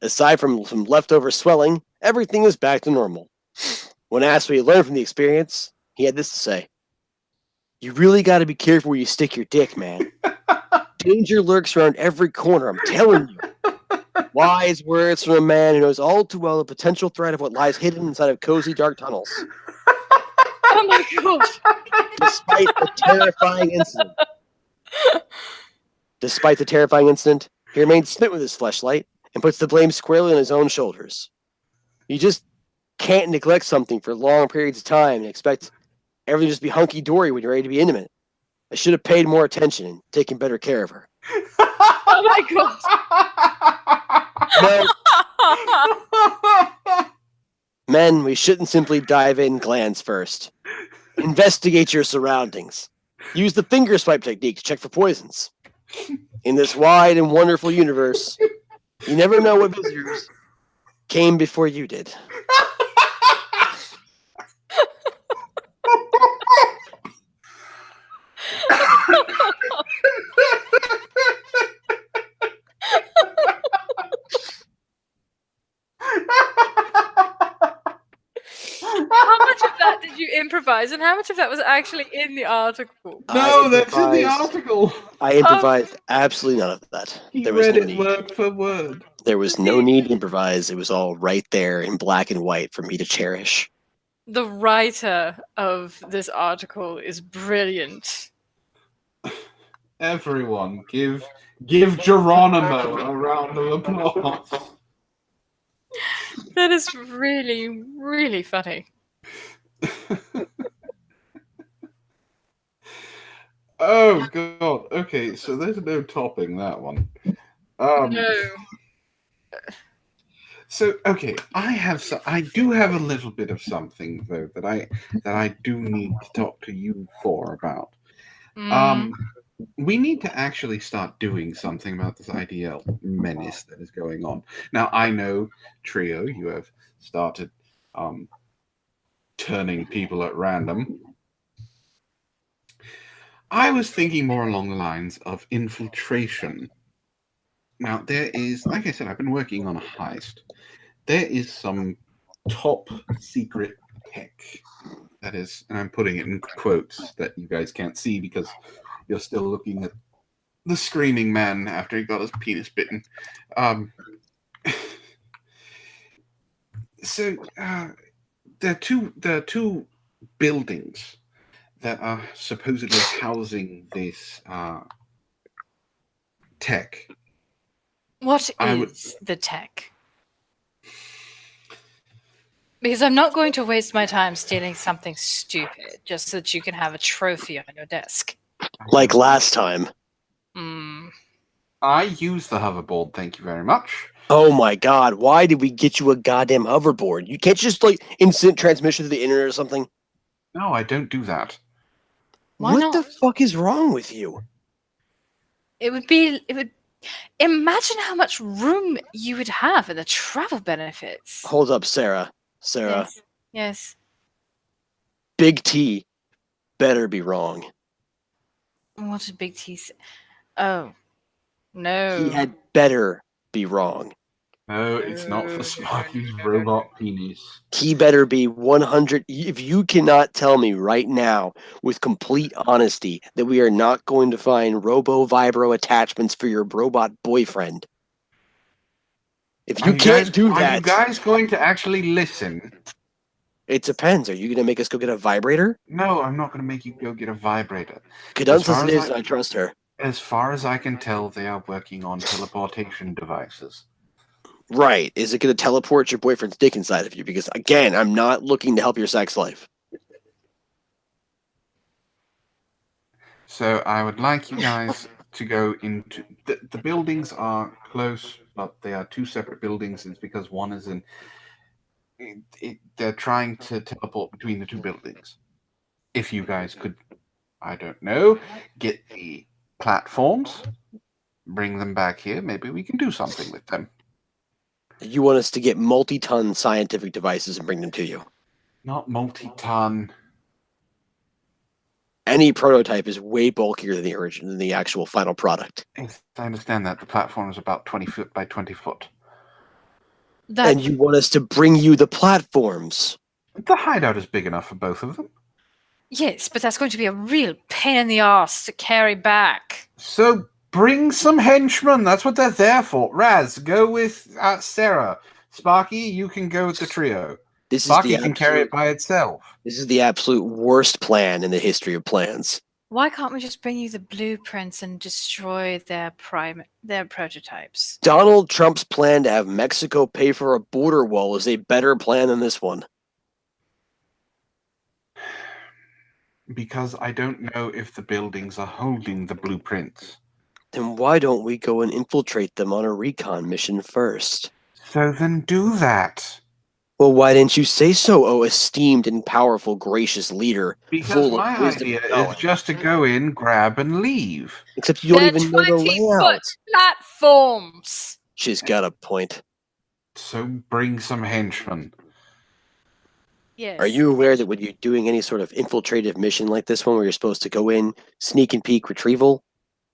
B: Aside from some leftover swelling, everything was back to normal. When asked what he learned from the experience, he had this to say. You really got to be careful where you stick your dick, man. Danger lurks around every corner, I'm telling you. Wise words from a man who knows all too well the potential threat of what lies hidden inside of cozy, dark tunnels.
C: Oh my gosh.
B: Despite the terrifying incident, he remains smitten with his fleshlight and puts the blame squarely on his own shoulders. You just can't neglect something for long periods of time and expect everything to just be hunky-dory when you're ready to be intimate. I should have paid more attention and taken better care of her.
C: Oh my God.
B: Men, we shouldn't simply dive in glands first. Investigate your surroundings. Use the finger swipe technique to check for poisons. In this wide and wonderful universe, you never know what visitors came before you did.
C: that did you improvise, and how much of that was actually in the article?
A: No, that's in the
B: improvised-
A: article.
B: I improvised absolutely none of that.
A: He
B: There was
A: read
B: no
A: it
B: need.
A: word for word.
B: There was no need to improvise. It was all right there in black and white for me to cherish.
C: The writer of this article is brilliant.
A: Everyone, give Geronimo a round of applause.
C: That is really, really funny.
A: Oh god. Okay, so there's no topping that one.
C: No.
A: So okay, I do have a little bit of something though that I do need to talk to you for about. We need to actually start doing something about this IDL menace that is going on. Now I know, Trio, you have started turning people at random. I was thinking more along the lines of infiltration. Now, there is, like I said, I've been working on a heist. There is some top secret tech that is, and I'm putting it in quotes that you guys can't see because you're still looking at the screaming man after he got his penis bitten. So there are two buildings that are supposedly housing this tech.
C: What is the tech? Because I'm not going to waste my time stealing something stupid just so that you can have a trophy on your desk.
B: Like last time.
A: I use the hoverboard, thank you very much.
B: Oh my god, why did we get you a goddamn hoverboard? You can't just like instant transmission to the internet or something?
A: No, I don't do that.
C: Why
B: what
C: not?
B: the fuck is wrong with you?
C: It would imagine how much room you would have in the travel benefits.
B: Hold up, Sarah. Sarah.
C: Yes.
B: Big T better be wrong.
C: What did Big T say? Oh. No.
B: He had better be wrong.
A: No, it's not for Sparky's robot penis.
B: He better be 100. If you cannot tell me right now with complete honesty that we are not going to find robo-vibro attachments for your robot boyfriend. If you can't do that...
A: Are you guys going to actually listen?
B: It depends. Are you going to make us go get a vibrator?
A: No, I'm not going to make you go get a vibrator.
B: Cadence as it is, I trust her.
A: As far as I can tell, they are working on teleportation devices.
B: Right. Is it going to teleport your boyfriend's dick inside of you? Because, again, I'm not looking to help your sex life.
A: So I would like you guys to go into... The buildings are close, but they are two separate buildings. It's because one is in... they're trying to teleport between the two buildings. If you guys could, I don't know, get the platforms, bring them back here, maybe we can do something with them.
B: You want us to get multi-ton scientific devices and bring them to you?
A: Not multi-ton.
B: Any prototype is way bulkier than the original, than the actual final product.
A: Yes, I understand that. The platform is about 20 foot by 20 foot.
B: And you want us to bring you the platforms?
A: The hideout is big enough for both of them.
C: Yes, but that's going to be a real pain in the arse to carry back.
A: So bring some henchmen. That's what they're there for. Raz, go with Sarah. Sparky, you can go with the trio. Sparky can carry it by itself.
B: This is the absolute worst plan in the history of plans.
C: Why can't we just bring you the blueprints and destroy their prototypes?
B: Donald Trump's plan to have Mexico pay for a border wall is a better plan than this one.
A: Because I don't know if the buildings are holding the blueprints.
B: Then why don't we go and infiltrate them on a recon mission first?
A: So then do that.
B: Well, why didn't you say so, oh esteemed and powerful, gracious leader?
A: Because my idea is just to go in, grab, and leave.
B: Except you don't even know the layout.
C: Platforms.
B: She's got a point.
A: So bring some henchmen.
C: Yes.
B: Are you aware that when you're doing any sort of infiltrative mission like this one, where you're supposed to go in, sneak and peek, retrieval,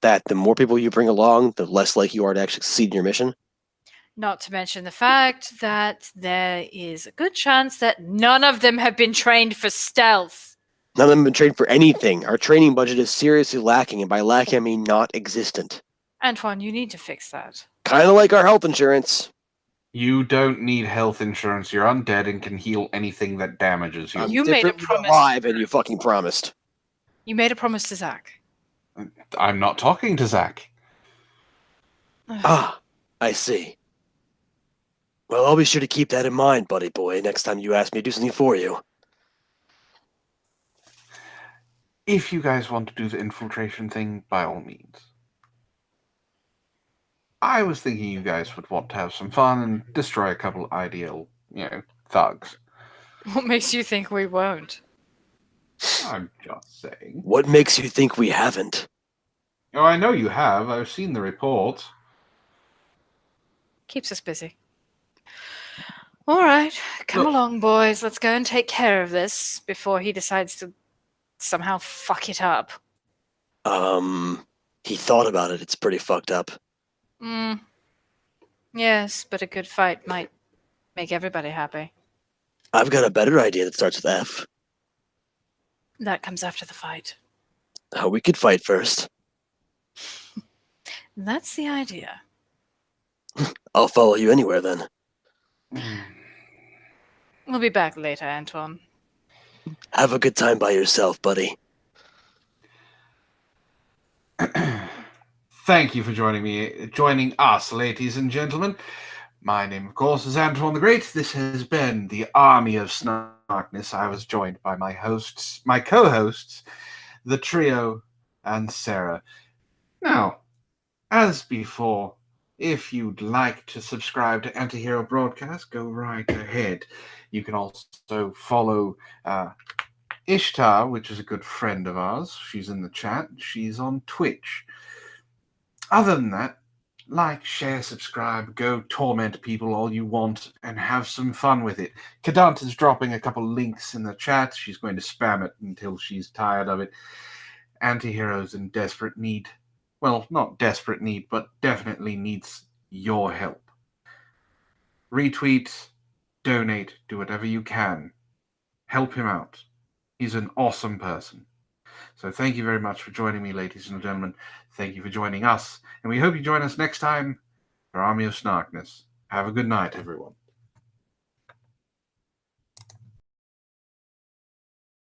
B: that the more people you bring along, the less likely you are to actually succeed in your mission?
C: Not to mention the fact that there is a good chance that none of them have been trained for stealth.
B: None of them have been trained for anything. Our training budget is seriously lacking, and by lacking I mean not existent.
C: Antoine, you need to fix that.
B: Kind of like our health insurance.
A: You don't need health insurance. You're undead and can heal anything that damages you.
B: I'm
C: You made a
B: different
C: promise.
B: alive, and you fucking promised.
C: You made a promise to Zach.
A: I'm not talking to Zach.
B: Ah, I see. Well, I'll be sure to keep that in mind, buddy boy, next time you ask me to do something for you.
A: If you guys want to do the infiltration thing, by all means. I was thinking you guys would want to have some fun and destroy a couple ideal, thugs.
C: What makes you think we won't?
A: I'm just saying.
B: What makes you think we haven't?
A: Oh, I know you have. I've seen the reports.
C: Keeps us busy. All right, come along, boys. Let's go and take care of this before he decides to somehow fuck it up.
B: He thought about it. It's pretty fucked up.
C: Yes, but a good fight might make everybody happy.
B: I've got a better idea that starts with F.
C: That comes after the fight.
B: We could fight first.
C: That's the idea.
B: I'll follow you anywhere then.
C: We'll be back later, Antoine.
B: Have a good time by yourself, buddy.
A: Thank you for joining us, ladies and gentlemen. My name, of course, is Antoine the Great. This has been the Army of Snarkness. I was joined by my co-hosts, the trio, and Sarah. Now, as before, if you'd like to subscribe to Antihero Broadcast, go right ahead. You can also follow Ishtar, which is a good friend of ours. She's in the chat. She's on Twitch. Other than that, like, share, subscribe, go torment people all you want, and have some fun with it. Kadant is dropping a couple links in the chat. She's going to spam it until she's tired of it. Antihero's in desperate need. Well, not desperate need, but definitely needs your help. Retweet, donate, do whatever you can. Help him out. He's an awesome person. So thank you very much for joining me, ladies and gentlemen. Thank you for joining us. And we hope you join us next time for Army of Snarkness. Have a good night, everyone.